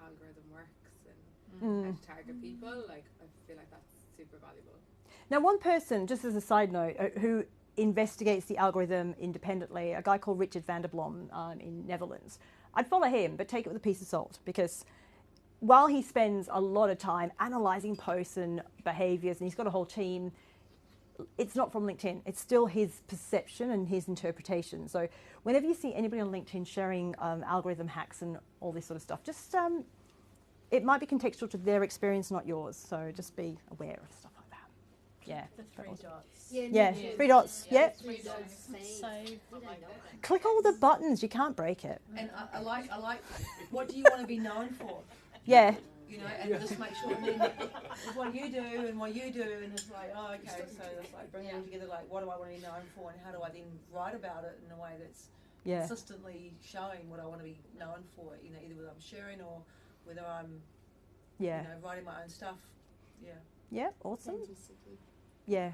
algorithm works and how to target people. Like I feel like that's super valuable. Now, one person, just as a side note, who investigates the algorithm independently, a guy called Richard van der Blom in Netherlands. I'd follow him, but take it with a piece of salt because while he spends a lot of time analysing posts and behaviours, and he's got a whole team, it's not from LinkedIn. It's still his perception and his interpretation. So whenever you see anybody on LinkedIn sharing algorithm hacks and all this sort of stuff, just it might be contextual to their experience, not yours. So just be aware of stuff like that. Yeah. The three dots. Yeah, 3 dots. Yeah. 3 dots. Save. Click all the buttons. You can't break it. And I like. What do you want to be known for? Yeah. And just make sure. And then it's what you do and what you do, and it's like, oh, okay. So it's like bringing them together. Like, what do I want to be known for, and how do I then write about it in a way that's consistently showing what I want to be known for? Either whether I'm sharing or whether I'm, writing my own stuff. Yeah. Yeah. Awesome. Yeah.